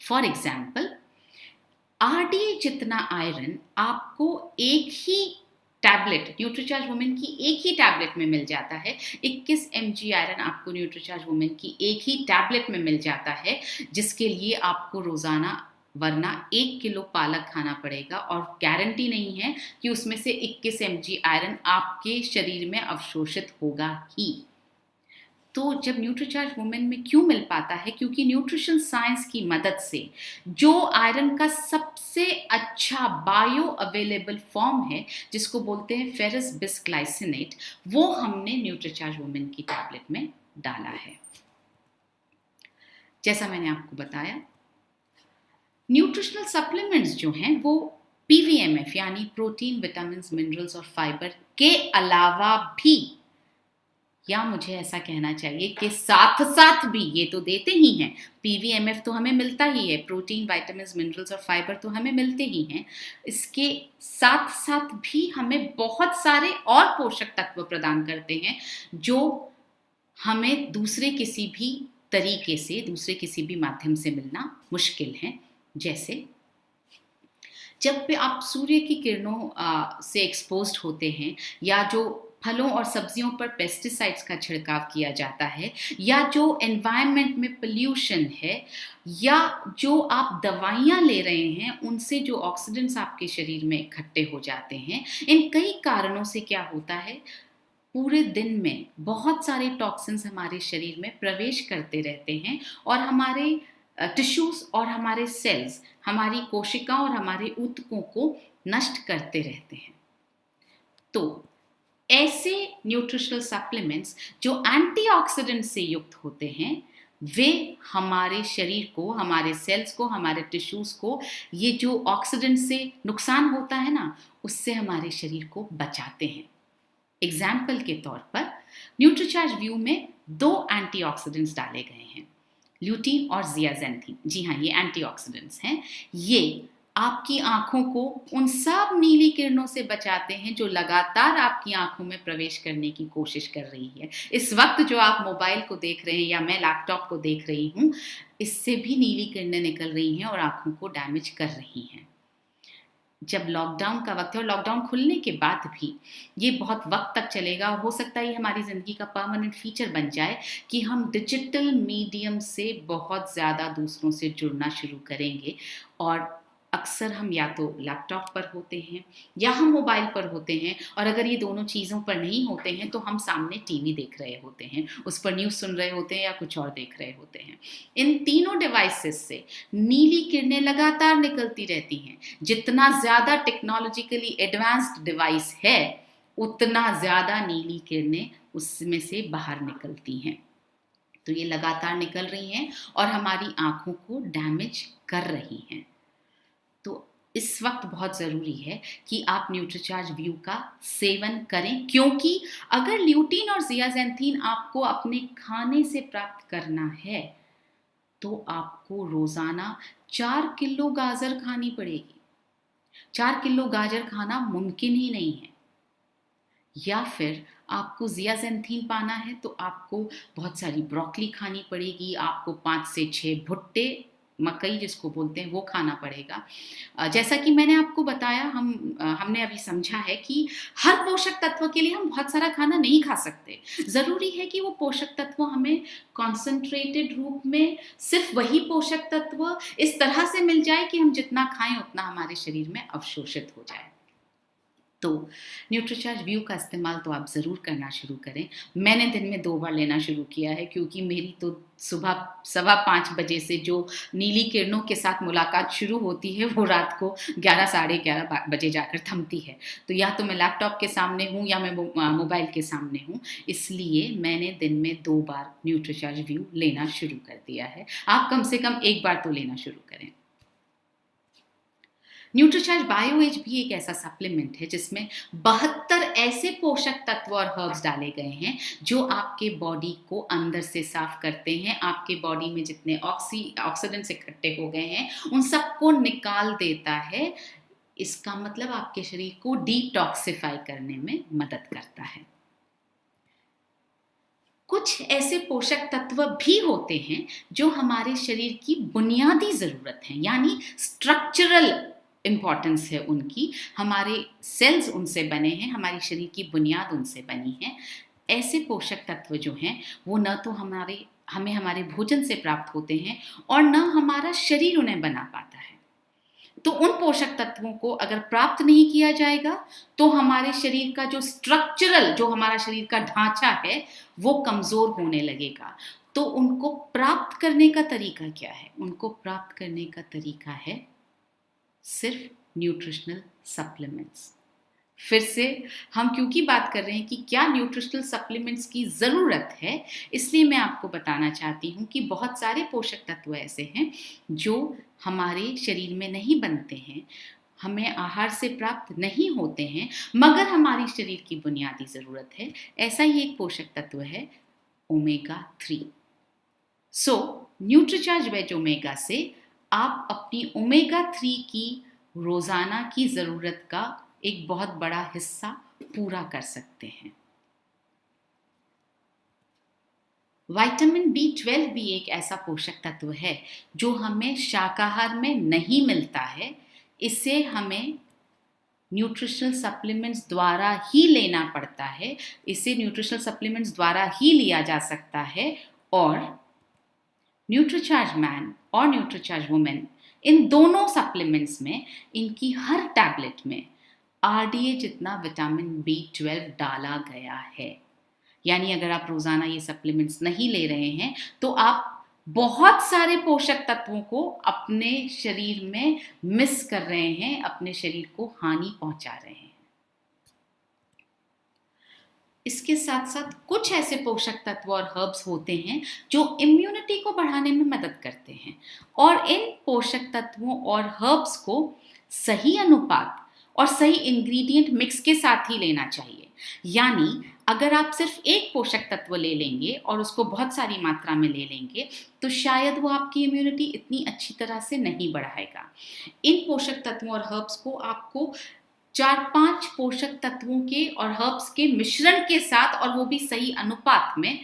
फॉर एग्जाम्पल, RDA जितना आयरन आपको एक ही टैबलेट, न्यूट्रीचार्ज वुमेन की एक ही टैबलेट में मिल जाता है। 21 mg आयरन आपको न्यूट्रीचार्ज वुमेन की एक ही टैबलेट में मिल जाता है, जिसके लिए आपको रोजाना वरना 1 किलो पालक खाना पड़ेगा और गारंटी नहीं है कि उसमें से 21 mg आयरन आपके शरीर में अवशोषित होगा ही। तो जब न्यूट्रीचार्ज वुमेन में क्यों मिल पाता है, क्योंकि न्यूट्रिशन साइंस की मदद से जो आयरन का सबसे अच्छा बायो अवेलेबल फॉर्म है, जिसको बोलते हैं फेरस बिस्ग्लाइसिनेट, वो हमने न्यूट्रीचार्ज वुमेन की टैबलेट में डाला है। जैसा मैंने आपको बताया, न्यूट्रिशनल सप्लीमेंट्स जो हैं वो PVMF यानी प्रोटीन, विटामिन, मिनरल्स और फाइबर के अलावा भी, या मुझे ऐसा कहना चाहिए कि साथ साथ भी, ये तो देते ही हैं, PVMF तो हमें मिलता ही है, प्रोटीन, विटामिन, मिनरल्स और फाइबर तो हमें मिलते ही हैं, इसके साथ साथ भी हमें बहुत सारे और पोषक तत्व प्रदान करते हैं जो हमें दूसरे किसी भी तरीके से, दूसरे किसी भी माध्यम से मिलना मुश्किल है। जैसे जब भी आप सूर्य की किरणों से एक्सपोज्ड होते हैं, या जो फलों और सब्जियों पर पेस्टिसाइड्स का छिड़काव किया जाता है, या जो एनवायरनमेंट में पोल्यूशन है, या जो आप दवाइयाँ ले रहे हैं, उनसे जो ऑक्सीडेंट्स आपके शरीर में इकट्ठे हो जाते हैं, इन कई कारणों से क्या होता है, पूरे दिन में बहुत सारे टॉक्सिन्स हमारे शरीर में प्रवेश करते रहते हैं और हमारे टिश्यूज और हमारे सेल्स, हमारी कोशिकाओं और हमारे ऊतकों को नष्ट करते रहते हैं। तो ऐसे न्यूट्रिशनल सप्लीमेंट्स जो एंटीऑक्सीडेंट से युक्त होते हैं, वे हमारे शरीर को, हमारे सेल्स को, हमारे टिश्यूज को, ये जो ऑक्सीडेंट से नुकसान होता है ना, उससे हमारे शरीर को बचाते हैं। एग्जाम्पल के तौर पर न्यूट्रीचार्ज व्यू में 2 एंटीऑक्सीडेंट्स डाले गए हैं, ल्यूटीन और जियाजेंथीन। जी हाँ, ये एंटीऑक्सीडेंट्स हैं। ये आपकी आंखों को उन सब नीली किरणों से बचाते हैं जो लगातार आपकी आंखों में प्रवेश करने की कोशिश कर रही है। इस वक्त जो आप मोबाइल को देख रहे हैं या मैं लैपटॉप को देख रही हूँ, इससे भी नीली किरणें निकल रही हैं और आंखों को डैमेज कर रही हैं। जब लॉकडाउन का वक्त है और लॉकडाउन खुलने के बाद भी ये बहुत वक्त तक चलेगा और हो सकता है ये हमारी ज़िंदगी का परमानेंट फीचर बन जाए कि हम डिजिटल मीडियम से बहुत ज़्यादा दूसरों से जुड़ना शुरू करेंगे। और अक्सर हम या तो लैपटॉप पर होते हैं या हम मोबाइल पर होते हैं, और अगर ये दोनों चीज़ों पर नहीं होते हैं तो हम सामने टीवी देख रहे होते हैं, उस पर न्यूज़ सुन रहे होते हैं या कुछ और देख रहे होते हैं। इन तीनों डिवाइसेस से नीली किरणें लगातार निकलती रहती हैं। जितना ज़्यादा टेक्नोलॉजिकली एडवांस्ड डिवाइस है, उतना ज़्यादा नीली किरणें उसमें से बाहर निकलती हैं। तो ये लगातार निकल रही हैं और हमारी आंखों को डैमेज कर रही हैं। तो इस वक्त बहुत ज़रूरी है कि आप न्यूट्रीचार्ज व्यू का सेवन करें, क्योंकि अगर ल्यूटीन और जियाजेंथीन आपको अपने खाने से प्राप्त करना है तो आपको रोज़ाना 4 किलो गाजर खानी पड़ेगी। 4 किलो गाजर खाना मुमकिन ही नहीं है। या फिर आपको जियाजेंथीन पाना है तो आपको बहुत सारी ब्रोकली खानी पड़ेगी, आपको 5 से 6 भुट्टे, मकई जिसको बोलते हैं, वो खाना पड़ेगा। जैसा कि मैंने आपको बताया, हमने अभी समझा है कि हर पोषक तत्व के लिए हम बहुत सारा खाना नहीं खा सकते। ज़रूरी है कि वो पोषक तत्व हमें कॉन्सेंट्रेटेड रूप में, सिर्फ वही पोषक तत्व इस तरह से मिल जाए कि हम जितना खाएं उतना हमारे शरीर में अवशोषित हो जाए। तो न्यूट्रीचार्ज व्यू का इस्तेमाल तो आप ज़रूर करना शुरू करें। मैंने दिन में 2 बार लेना शुरू किया है, क्योंकि मेरी तो सुबह 5:15 बजे से जो नीली किरणों के साथ मुलाकात शुरू होती है वो रात को 11 साढ़े 11 बजे जाकर थमती है। तो या तो मैं लैपटॉप के सामने हूँ या मैं मोबाइल के सामने हूँ, इसलिए मैंने दिन में 2 बार न्यूट्रीचार्ज व्यू लेना शुरू कर दिया है। आप कम से कम 1 बार तो लेना शुरू करें। न्यूट्रीचार्ज बायो एज भी एक ऐसा सप्लीमेंट है जिसमें 72 ऐसे पोषक तत्व और हर्ब्स डाले गए हैं जो आपके बॉडी को अंदर से साफ करते हैं। आपके बॉडी में जितने ऑक्सीडेंट्स इकट्ठे हो गए हैं उन सबको निकाल देता है। इसका मतलब आपके शरीर को डिटॉक्सिफाई करने में मदद करता है। कुछ ऐसे पोषक तत्व भी होते हैं जो हमारे शरीर की बुनियादी ज़रूरत है, यानी स्ट्रक्चरल इम्पॉर्टेंस है उनकी। हमारे सेल्स उनसे बने हैं, हमारी शरीर की बुनियाद उनसे बनी है। ऐसे पोषक तत्व जो हैं वो न तो हमें हमारे भोजन से प्राप्त होते हैं और न हमारा शरीर उन्हें बना पाता है। तो उन पोषक तत्वों को अगर प्राप्त नहीं किया जाएगा तो हमारे शरीर का जो स्ट्रक्चरल, जो हमारा शरीर का ढांचा है, वो कमज़ोर होने लगेगा। तो उनको प्राप्त करने का तरीका क्या है? उनको प्राप्त करने का तरीका है सिर्फ न्यूट्रिशनल सप्लीमेंट्स। फिर से हम क्योंकि बात कर रहे हैं कि क्या न्यूट्रिशनल सप्लीमेंट्स की ज़रूरत है, इसलिए मैं आपको बताना चाहती हूँ कि बहुत सारे पोषक तत्व ऐसे हैं जो हमारे शरीर में नहीं बनते हैं, हमें आहार से प्राप्त नहीं होते हैं, मगर हमारी शरीर की बुनियादी ज़रूरत है। ऐसा ही एक पोषक तत्व है ओमेगा 3। सो न्यूट्रीचार्ज वेज ओमेगा से आप अपनी ओमेगा 3 की रोज़ाना की ज़रूरत का एक बहुत बड़ा हिस्सा पूरा कर सकते हैं। विटामिन B12 भी एक ऐसा पोषक तत्व है जो हमें शाकाहार में नहीं मिलता है। इसे हमें न्यूट्रिशनल सप्लीमेंट्स द्वारा ही लेना पड़ता है। इसे न्यूट्रिशनल सप्लीमेंट्स द्वारा ही लिया जा सकता है। और न्यूट्रीचार्ज मैन और न्यूट्रीचार्ज वुमेन, इन दोनों सप्लीमेंट्स में, इनकी हर टैबलेट में RDA जितना विटामिन B12 डाला गया है। यानी अगर आप रोज़ाना ये सप्लीमेंट्स नहीं ले रहे हैं तो आप बहुत सारे पोषक तत्वों को अपने शरीर में मिस कर रहे हैं, अपने शरीर को हानि पहुंचा रहे हैं। इसके साथ साथ कुछ ऐसे पोषक तत्व और हर्ब्स होते हैं जो इम्यूनिटी को बढ़ाने में मदद करते हैं, और इन पोषक तत्वों और हर्ब्स को सही अनुपात और सही इंग्रेडिएंट मिक्स के साथ ही लेना चाहिए। यानी अगर आप सिर्फ एक पोषक तत्व ले लेंगे और उसको बहुत सारी मात्रा में ले लेंगे तो शायद वो आपकी इम्यूनिटी इतनी अच्छी तरह से नहीं बढ़ाएगा। इन पोषक तत्वों और हर्ब्स को आपको 4-5 पोषक तत्वों के और हर्ब्स के मिश्रण के साथ, और वो भी सही अनुपात में,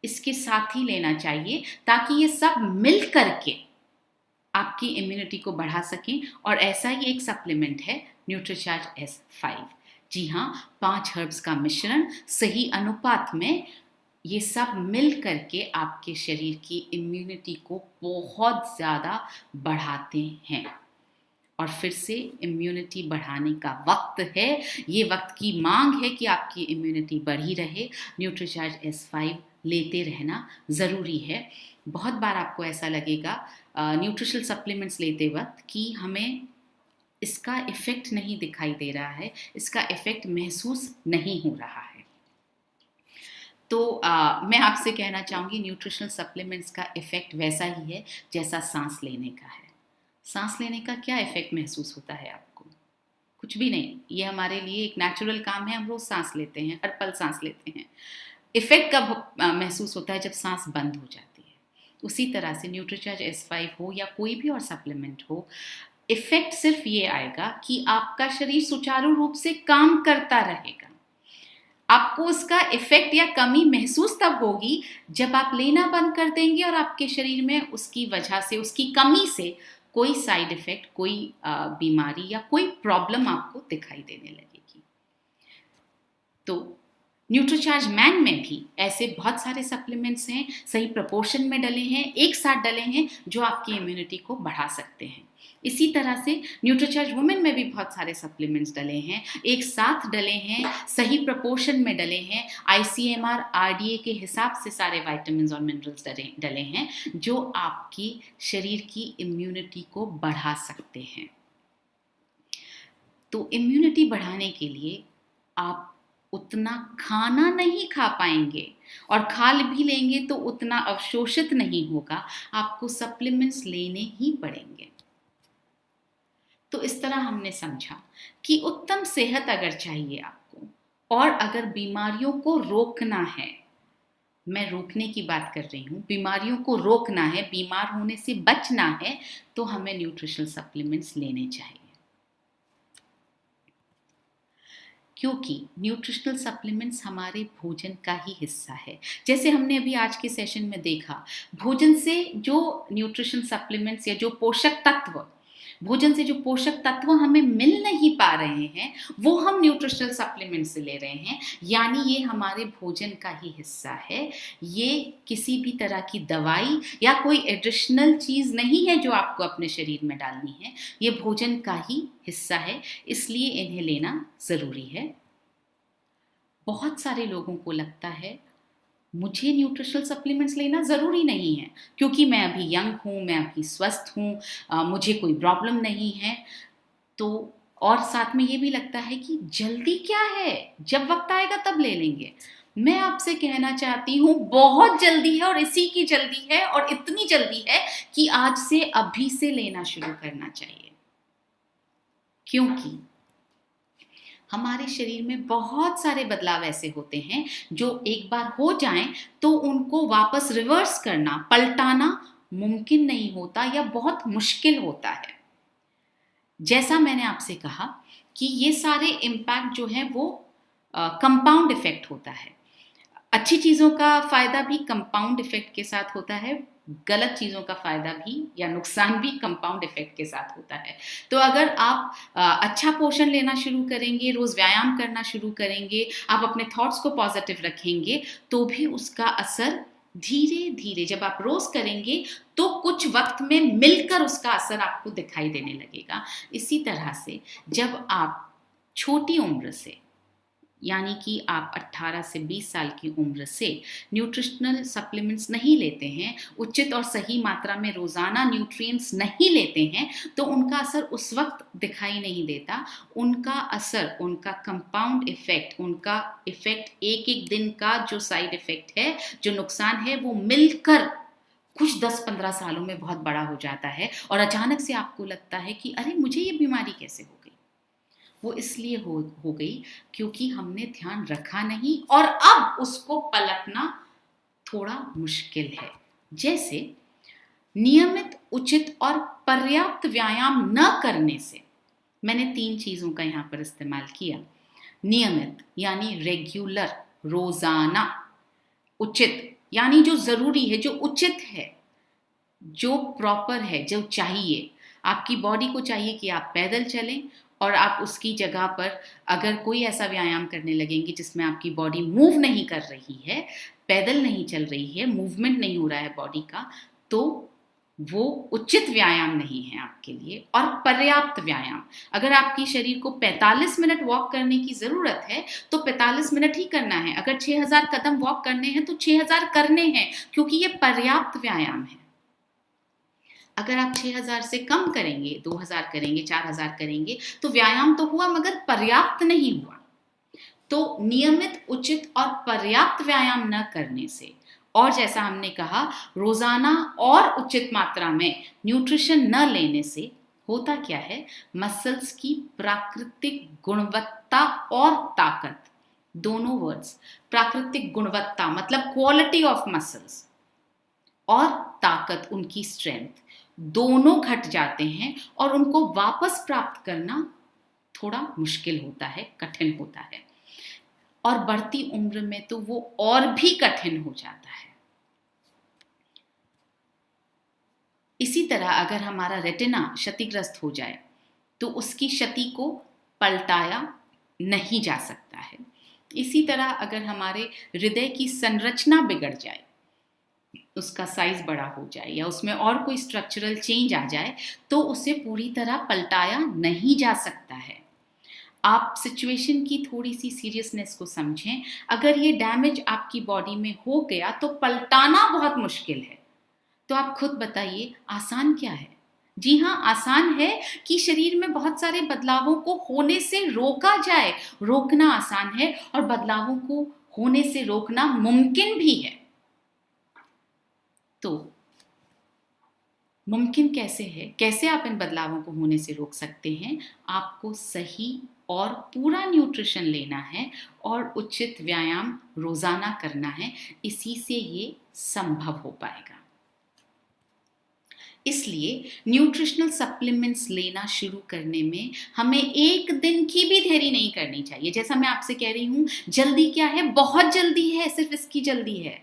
इसके साथ ही लेना चाहिए ताकि ये सब मिल करके आपकी इम्यूनिटी को बढ़ा सकें। और ऐसा ही एक सप्लीमेंट है न्यूट्रीचार्ज S5। जी हाँ, 5 हर्ब्स का मिश्रण सही अनुपात में, ये सब मिल करके आपके शरीर की इम्यूनिटी को बहुत ज़्यादा बढ़ाते हैं। और फिर से इम्यूनिटी बढ़ाने का वक्त है, ये वक्त की मांग है कि आपकी इम्यूनिटी बढ़ी रहे। न्यूट्रीचार्ज S5 लेते रहना ज़रूरी है। बहुत बार आपको ऐसा लगेगा न्यूट्रिशनल सप्लीमेंट्स लेते वक्त कि हमें इसका इफ़ेक्ट नहीं दिखाई दे रहा है, इसका इफ़ेक्ट महसूस नहीं हो रहा है। तो मैं आपसे कहना चाहूँगी न्यूट्रिशनल सप्लीमेंट्स का इफ़ेक्ट वैसा ही है जैसा सांस लेने का है। सांस लेने का क्या इफ़ेक्ट महसूस होता है आपको? कुछ भी नहीं। ये हमारे लिए एक नेचुरल काम है, हम रोज़ सांस लेते हैं, हर पल सांस लेते हैं। इफ़ेक्ट कब महसूस होता है? जब सांस बंद हो जाती है। उसी तरह से न्यूट्रीचार्ज S5 हो या कोई भी और सप्लीमेंट हो, इफ़ेक्ट सिर्फ ये आएगा कि आपका शरीर सुचारू रूप से काम करता रहेगा। आपको उसका इफ़ेक्ट या कमी महसूस तब होगी जब आप लेना बंद कर देंगे और आपके शरीर में उसकी वजह से, उसकी कमी से कोई साइड इफ़ेक्ट, कोई बीमारी या कोई प्रॉब्लम आपको दिखाई देने लगेगी। तो न्यूट्रीचार्ज मैन में भी ऐसे बहुत सारे सप्लीमेंट्स हैं, सही प्रपोर्शन में डले हैं, एक साथ डले हैं, जो आपकी इम्यूनिटी को बढ़ा सकते हैं। इसी तरह से न्यूट्रीचार्ज वुमेन में भी बहुत सारे सप्लीमेंट्स डले हैं, एक साथ डले हैं, सही प्रपोर्शन में डले हैं, ICMR RDA के हिसाब से सारे विटामिन्स और मिनरल्स डले हैं, जो आपकी शरीर की इम्यूनिटी को बढ़ा सकते हैं। तो इम्यूनिटी बढ़ाने के लिए आप उतना खाना नहीं खा पाएंगे, और खा भी लेंगे तो उतना अवशोषित नहीं होगा, आपको सप्लीमेंट्स लेने ही पड़ेंगे। तो इस तरह हमने समझा कि उत्तम सेहत अगर चाहिए आपको, और अगर बीमारियों को रोकना है, मैं रोकने की बात कर रही हूँ, बीमारियों को रोकना है, बीमार होने से बचना है, तो हमें न्यूट्रिशनल सप्लीमेंट्स लेने चाहिए। क्योंकि न्यूट्रिशनल सप्लीमेंट्स हमारे भोजन का ही हिस्सा है। जैसे हमने अभी आज के सेशन में देखा, भोजन से जो न्यूट्रिशन सप्लीमेंट्स या जो पोषक तत्व, भोजन से जो पोषक तत्व हमें मिल नहीं पा रहे हैं, वो हम न्यूट्रिशनल सप्लीमेंट से ले रहे हैं। यानी ये हमारे भोजन का ही हिस्सा है। ये किसी भी तरह की दवाई या कोई एडिशनल चीज़ नहीं है जो आपको अपने शरीर में डालनी है, ये भोजन का ही हिस्सा है, इसलिए इन्हें लेना ज़रूरी है। बहुत सारे लोगों को लगता है मुझे न्यूट्रिशनल सप्लीमेंट्स लेना ज़रूरी नहीं है, क्योंकि मैं अभी यंग हूँ, मैं अभी स्वस्थ हूँ, मुझे कोई प्रॉब्लम नहीं है। तो और साथ में ये भी लगता है कि जल्दी क्या है, जब वक्त आएगा तब ले लेंगे। मैं आपसे कहना चाहती हूँ बहुत जल्दी है, और इसी की जल्दी है, और इतनी जल्दी है कि आज से, अभी से लेना शुरू करना चाहिए। क्योंकि हमारे शरीर में बहुत सारे बदलाव ऐसे होते हैं जो एक बार हो जाएं तो उनको वापस रिवर्स करना, पलटाना मुमकिन नहीं होता, या बहुत मुश्किल होता है। जैसा मैंने आपसे कहा कि ये सारे इम्पैक्ट जो है वो कंपाउंड इफेक्ट होता है। अच्छी चीज़ों का फ़ायदा भी कंपाउंड इफेक्ट के साथ होता है, गलत चीज़ों का फ़ायदा भी या नुकसान भी कंपाउंड इफेक्ट के साथ होता है। तो अगर आप अच्छा पोषण लेना शुरू करेंगे, रोज़ व्यायाम करना शुरू करेंगे, आप अपने थॉट्स को पॉजिटिव रखेंगे, तो भी उसका असर धीरे धीरे, जब आप रोज़ करेंगे तो कुछ वक्त में मिलकर उसका असर आपको दिखाई देने लगेगा। इसी तरह से जब आप छोटी उम्र से यानी कि आप 18 से 20 साल की उम्र से न्यूट्रिशनल सप्लीमेंट्स नहीं लेते हैं, उचित और सही मात्रा में रोज़ाना न्यूट्रिएंट्स नहीं लेते हैं, तो उनका असर उस वक्त दिखाई नहीं देता। उनका असर, उनका कंपाउंड इफ़ेक्ट, उनका इफ़ेक्ट एक एक दिन का जो साइड इफ़ेक्ट है, जो नुकसान है, वो मिलकर कुछ 10-15 सालों में बहुत बड़ा हो जाता है और अचानक से आपको लगता है कि अरे मुझे ये बीमारी कैसे हो गई। वो इसलिए हो गई क्योंकि हमने ध्यान रखा नहीं और अब उसको पलटना थोड़ा मुश्किल है। जैसे नियमित, उचित और पर्याप्त व्यायाम न करने से, मैंने 3 चीज़ों का यहाँ पर इस्तेमाल किया। नियमित यानी रेगुलर, रोज़ाना। उचित यानी जो ज़रूरी है, जो उचित है, जो प्रॉपर है, जो चाहिए। आपकी बॉडी को चाहिए कि आप पैदल चलें और आप उसकी जगह पर अगर कोई ऐसा व्यायाम करने लगेंगे जिसमें आपकी बॉडी मूव नहीं कर रही है, पैदल नहीं चल रही है, मूवमेंट नहीं हो रहा है बॉडी का, तो वो उचित व्यायाम नहीं है आपके लिए। और पर्याप्त व्यायाम, अगर आपकी शरीर को 45 मिनट वॉक करने की ज़रूरत है तो 45 मिनट ही करना है। अगर 6000 कदम वॉक करने हैं तो 6000 करने हैं, क्योंकि ये पर्याप्त व्यायाम है। अगर आप 6000 से कम करेंगे, 2000 करेंगे, 4000 करेंगे, तो व्यायाम तो हुआ मगर पर्याप्त नहीं हुआ। तो नियमित, उचित और पर्याप्त व्यायाम न करने से, और जैसा हमने कहा रोजाना और उचित मात्रा में न्यूट्रिशन न लेने से होता क्या है, मसल्स की प्राकृतिक गुणवत्ता और ताकत, दोनों वर्ड्स, प्राकृतिक गुणवत्ता मतलब क्वालिटी ऑफ मसल्स, और ताकत, उनकी स्ट्रेंथ, दोनों घट जाते हैं और उनको वापस प्राप्त करना थोड़ा मुश्किल होता है, कठिन होता है। और बढ़ती उम्र में तो वो और भी कठिन हो जाता है। इसी तरह अगर हमारा रेटिना क्षतिग्रस्त हो जाए तो उसकी क्षति को पलटाया नहीं जा सकता है। इसी तरह अगर हमारे हृदय की संरचना बिगड़ जाए, उसका साइज बड़ा हो जाए या उसमें और कोई स्ट्रक्चरल चेंज आ जाए, तो उसे पूरी तरह पलटाया नहीं जा सकता है। आप सिचुएशन की थोड़ी सी सीरियसनेस को समझें। अगर ये डैमेज आपकी बॉडी में हो गया तो पलटाना बहुत मुश्किल है। तो आप खुद बताइए, आसान क्या है? जी हाँ, आसान है कि शरीर में बहुत सारे बदलावों को होने से रोका जाए। रोकना आसान है और बदलावों को होने से रोकना मुमकिन भी है। तो मुमकिन कैसे है? कैसे आप इन बदलावों को होने से रोक सकते हैं? आपको सही और पूरा न्यूट्रिशन लेना है और उचित व्यायाम रोजाना करना है। इसी से ये संभव हो पाएगा। इसलिए न्यूट्रिशनल सप्लीमेंट्स लेना शुरू करने में हमें एक दिन की भी देरी नहीं करनी चाहिए। जैसा मैं आपसे कह रही हूँ, जल्दी क्या है? बहुत जल्दी है, सिर्फ इसकी जल्दी है।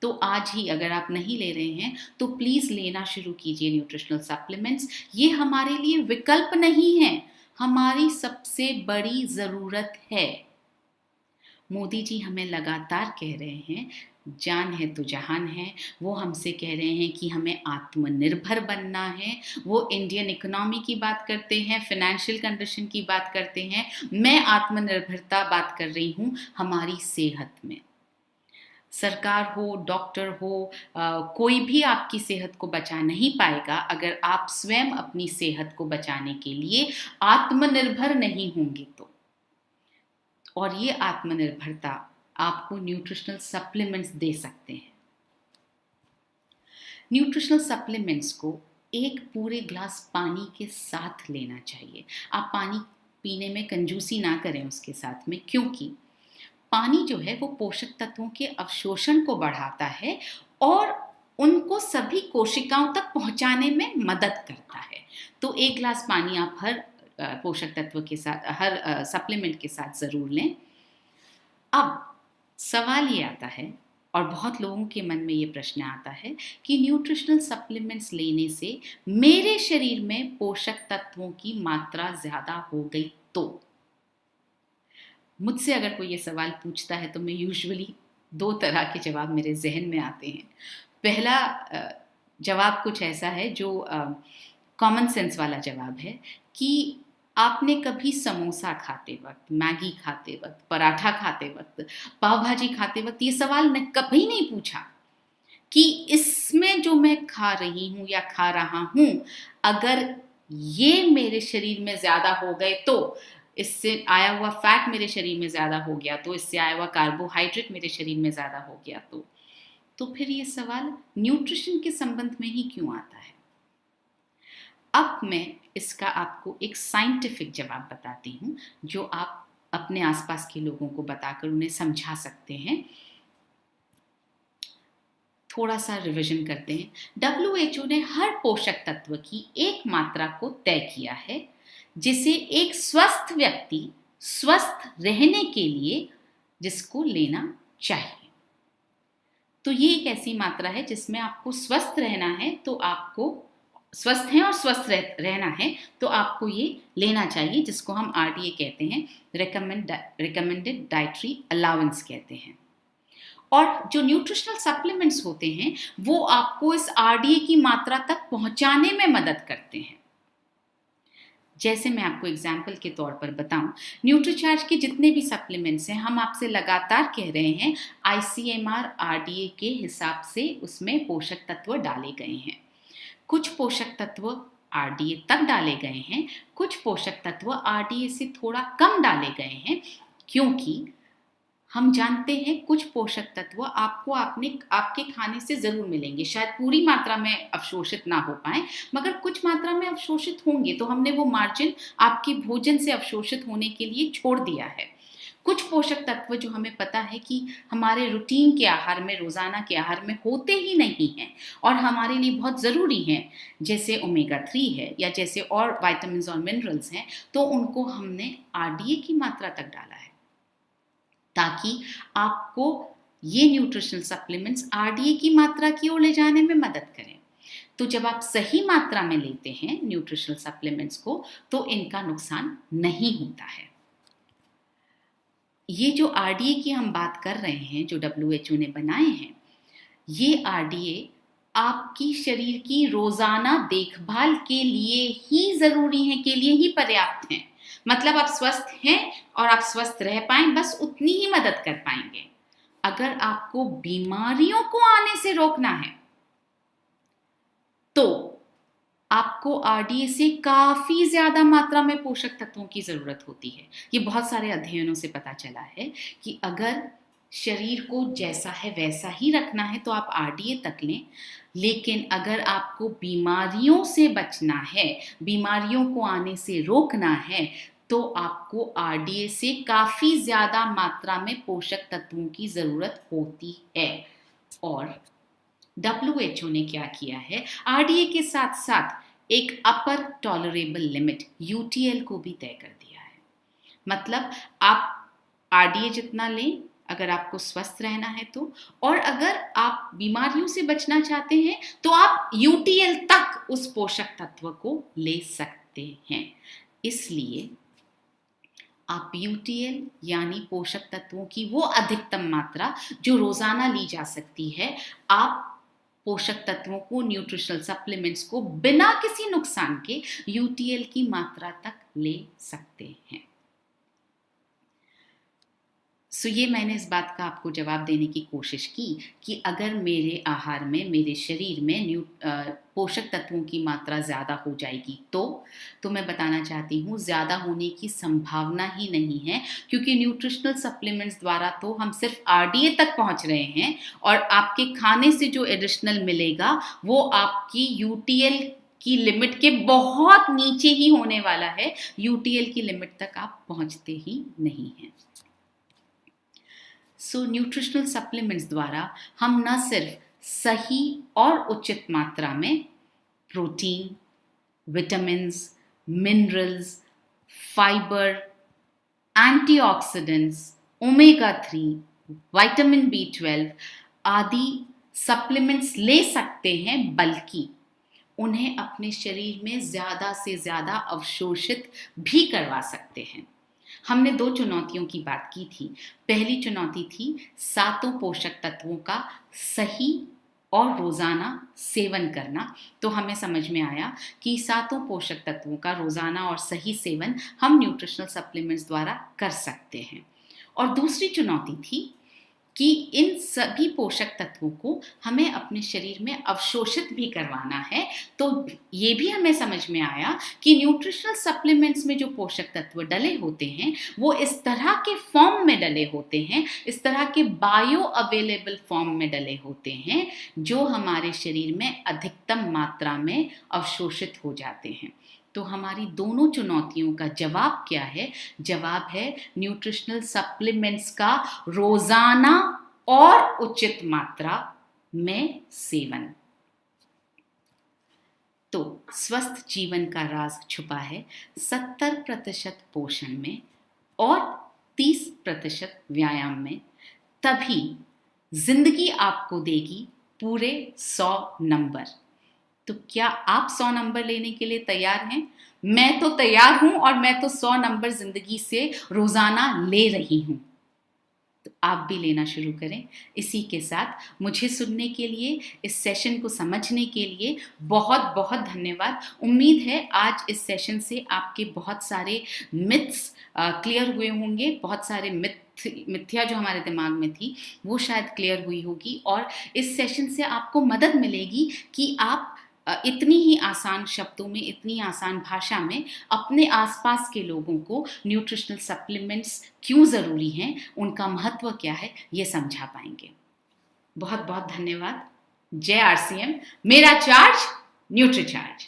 तो आज ही अगर आप नहीं ले रहे हैं तो प्लीज़ लेना शुरू कीजिए न्यूट्रिशनल सप्लीमेंट्स। ये हमारे लिए विकल्प नहीं है, हमारी सबसे बड़ी ज़रूरत है। मोदी जी हमें लगातार कह रहे हैं, जान है तो जहान है। वो हमसे कह रहे हैं कि हमें आत्मनिर्भर बनना है। वो इंडियन इकोनॉमी की बात करते हैं, फाइनेंशियल कंडीशन की बात करते हैं। मैं आत्मनिर्भरता बात कर रही हूँ हमारी सेहत में। सरकार हो, डॉक्टर हो, कोई भी आपकी सेहत को बचा नहीं पाएगा अगर आप स्वयं अपनी सेहत को बचाने के लिए आत्मनिर्भर नहीं होंगे तो। और ये आत्मनिर्भरता आपको न्यूट्रिशनल सप्लीमेंट्स दे सकते हैं। न्यूट्रिशनल सप्लीमेंट्स को एक पूरे ग्लास पानी के साथ लेना चाहिए। आप पानी पीने में कंजूसी ना करें उसके साथ में, क्योंकि पानी जो है वो पोषक तत्वों के अवशोषण को बढ़ाता है और उनको सभी कोशिकाओं तक पहुंचाने में मदद करता है। तो एक ग्लास पानी आप हर पोषक तत्व के साथ, हर सप्लीमेंट के साथ ज़रूर लें। अब सवाल ये आता है, और बहुत लोगों के मन में ये प्रश्न आता है कि न्यूट्रिशनल सप्लीमेंट्स लेने से मेरे शरीर में पोषक तत्वों की मात्रा ज़्यादा हो गई तो? मुझसे अगर कोई ये सवाल पूछता है तो मैं यूजुअली 2 तरह के जवाब मेरे जहन में आते हैं। पहला जवाब कुछ ऐसा है जो कॉमन सेंस वाला जवाब है कि आपने कभी समोसा खाते वक्त, मैगी खाते वक्त, पराठा खाते वक्त, पाव भाजी खाते वक्त ये सवाल कभी नहीं पूछा कि इसमें जो मैं खा रही हूँ या खा रहा हूँ, अगर ये मेरे शरीर में ज़्यादा हो गए तो, इससे आया हुआ फैट मेरे शरीर में ज़्यादा हो गया तो, इससे आया हुआ कार्बोहाइड्रेट मेरे शरीर में ज़्यादा हो गया तो फिर ये सवाल न्यूट्रिशन के संबंध में ही क्यों आता है? अब मैं इसका आपको एक साइंटिफिक जवाब बताती हूँ जो आप अपने आसपास के लोगों को बताकर उन्हें समझा सकते हैं। थोड़ा सा रिवीजन करते हैं। WHO ने हर पोषक तत्व की एक मात्रा को तय किया है जिसे एक स्वस्थ व्यक्ति स्वस्थ रहने के लिए जिसको लेना चाहिए। तो ये एक ऐसी मात्रा है जिसमें आपको स्वस्थ रहना है, तो आपको स्वस्थ है और स्वस्थ रहना है तो आपको ये लेना चाहिए, जिसको हम RDA कहते हैं, रिकमेंडेड डाइटरी अलाउंस कहते हैं। और जो न्यूट्रिशनल सप्लीमेंट्स होते हैं वो आपको इस RDA की मात्रा तक पहुंचाने में मदद करते हैं। जैसे मैं आपको एग्जाम्पल के तौर पर बताऊं, न्यूट्रीचार्ज के जितने भी सप्लीमेंट्स हैं, हम आपसे लगातार कह रहे हैं ICMR RDA के हिसाब से उसमें पोषक तत्व डाले गए हैं। कुछ पोषक तत्व RDA तक डाले गए हैं, कुछ पोषक तत्व RDA से थोड़ा कम डाले गए हैं, क्योंकि हम जानते हैं कुछ पोषक तत्व आपको आपके खाने से जरूर मिलेंगे, शायद पूरी मात्रा में अवशोषित ना हो पाए मगर कुछ मात्रा में अवशोषित होंगे, तो हमने वो मार्जिन आपके भोजन से अवशोषित होने के लिए छोड़ दिया है। कुछ पोषक तत्व जो हमें पता है कि हमारे रूटीन के आहार में, रोजाना के आहार में होते ही नहीं हैं और हमारे लिए बहुत ज़रूरी हैं, जैसे ओमेगा 3 है या जैसे और विटामिन्स और मिनरल्स हैं, तो उनको हमने RDA की मात्रा तक डाला है ताकि आपको ये न्यूट्रिशनल सप्लीमेंट्स RDA की मात्रा की ओर ले जाने में मदद करें। तो जब आप सही मात्रा में लेते हैं न्यूट्रिशनल सप्लीमेंट्स को तो इनका नुकसान नहीं होता है। ये जो RDA की हम बात कर रहे हैं, जो WHO ने बनाए हैं, ये RDA आपकी शरीर की रोजाना देखभाल के लिए ही जरूरी है, के लिए ही पर्याप्त हैं। मतलब आप स्वस्थ हैं और आप स्वस्थ रह पाएं, बस उतनी ही मदद कर पाएंगे। अगर आपको बीमारियों को आने से रोकना है तो आपको RDA से काफी ज्यादा मात्रा में पोषक तत्वों की जरूरत होती है। ये बहुत सारे अध्ययनों से पता चला है कि अगर शरीर को जैसा है वैसा ही रखना है तो आप RDA तक लें, लेकिन अगर आपको बीमारियों से बचना है, बीमारियों को आने से रोकना है, तो आपको RDA से काफी ज्यादा मात्रा में पोषक तत्वों की जरूरत होती है। और WHO ने क्या किया है, RDA के साथ साथ एक अपर टॉलरेबल लिमिट UTL को भी तय कर दिया है। मतलब आप RDA जितना लें अगर आपको स्वस्थ रहना है तो, और अगर आप बीमारियों से बचना चाहते हैं तो आप UTL तक उस पोषक तत्व को ले सकते हैं। इसलिए आप UTL यानी पोषक तत्वों की वो अधिकतम मात्रा जो रोजाना ली जा सकती है, आप पोषक तत्वों को, न्यूट्रिशनल सप्लीमेंट्स को बिना किसी नुकसान के UTL की मात्रा तक ले सकते हैं। सो ये मैंने इस बात का आपको जवाब देने की कोशिश की कि अगर मेरे आहार में, मेरे शरीर में पोषक तत्वों की मात्रा ज़्यादा हो जाएगी तो मैं बताना चाहती हूँ ज़्यादा होने की संभावना ही नहीं है, क्योंकि न्यूट्रिशनल सप्लीमेंट्स द्वारा तो हम सिर्फ RDA तक पहुँच रहे हैं और आपके खाने से जो एडिशनल मिलेगा वो आपकी UTL की लिमिट के बहुत नीचे ही होने वाला है। UTL की लिमिट तक आप पहुँचते ही नहीं हैं। सो न्यूट्रिशनल सप्लीमेंट्स द्वारा हम न सिर्फ सही और उचित मात्रा में protein, vitamins, minerals, fibre, antioxidants, omega 3, vitamin B12 आदि सप्लीमेंट्स ले सकते हैं, बल्कि उन्हें अपने शरीर में ज़्यादा से ज़्यादा अवशोषित भी करवा सकते हैं। हमने 2 चुनौतियों की बात की थी। पहली चुनौती थी 7 पोषक तत्वों का सही और रोज़ाना सेवन करना, तो हमें समझ में आया कि सातों पोषक तत्वों का रोज़ाना और सही सेवन हम न्यूट्रिशनल सप्लीमेंट्स द्वारा कर सकते हैं। और दूसरी चुनौती थी कि इन सभी पोषक तत्वों को हमें अपने शरीर में अवशोषित भी करवाना है। तो ये भी हमें समझ में आया कि न्यूट्रिशनल सप्लीमेंट्स में जो पोषक तत्व डले होते हैं वो इस तरह के फॉर्म में डले होते हैं, इस तरह के बायो अवेलेबल फॉर्म में डले होते हैं जो हमारे शरीर में अधिकतम मात्रा में अवशोषित हो जाते हैं। तो हमारी दोनों चुनौतियों का जवाब क्या है? जवाब है न्यूट्रिशनल सप्लीमेंट्स का रोजाना और उचित मात्रा में सेवन। तो स्वस्थ जीवन का राज छुपा है 70% पोषण में और 30% व्यायाम में। तभी जिंदगी आपको देगी पूरे 100 नंबर। तो क्या आप 100 नंबर लेने के लिए तैयार हैं? मैं तो तैयार हूं और मैं तो 100 नंबर जिंदगी से रोजाना ले रही हूं। तो आप भी लेना शुरू करें। इसी के साथ मुझे सुनने के लिए, इस सेशन को समझने के लिए बहुत बहुत धन्यवाद। उम्मीद है आज इस सेशन से आपके बहुत सारे मिथ्स क्लियर हुए होंगे, बहुत सारे मिथ्या जो हमारे दिमाग में थी वो शायद क्लियर हुई होगी, और इस सेशन से आपको मदद मिलेगी कि आप इतनी ही आसान शब्दों में, इतनी आसान भाषा में अपने आसपास के लोगों को न्यूट्रिशनल सप्लीमेंट्स क्यों ज़रूरी हैं, उनका महत्व क्या है, ये समझा पाएंगे। बहुत बहुत धन्यवाद। जय RCM। मेरा चार्ज, न्यूट्री चार्ज।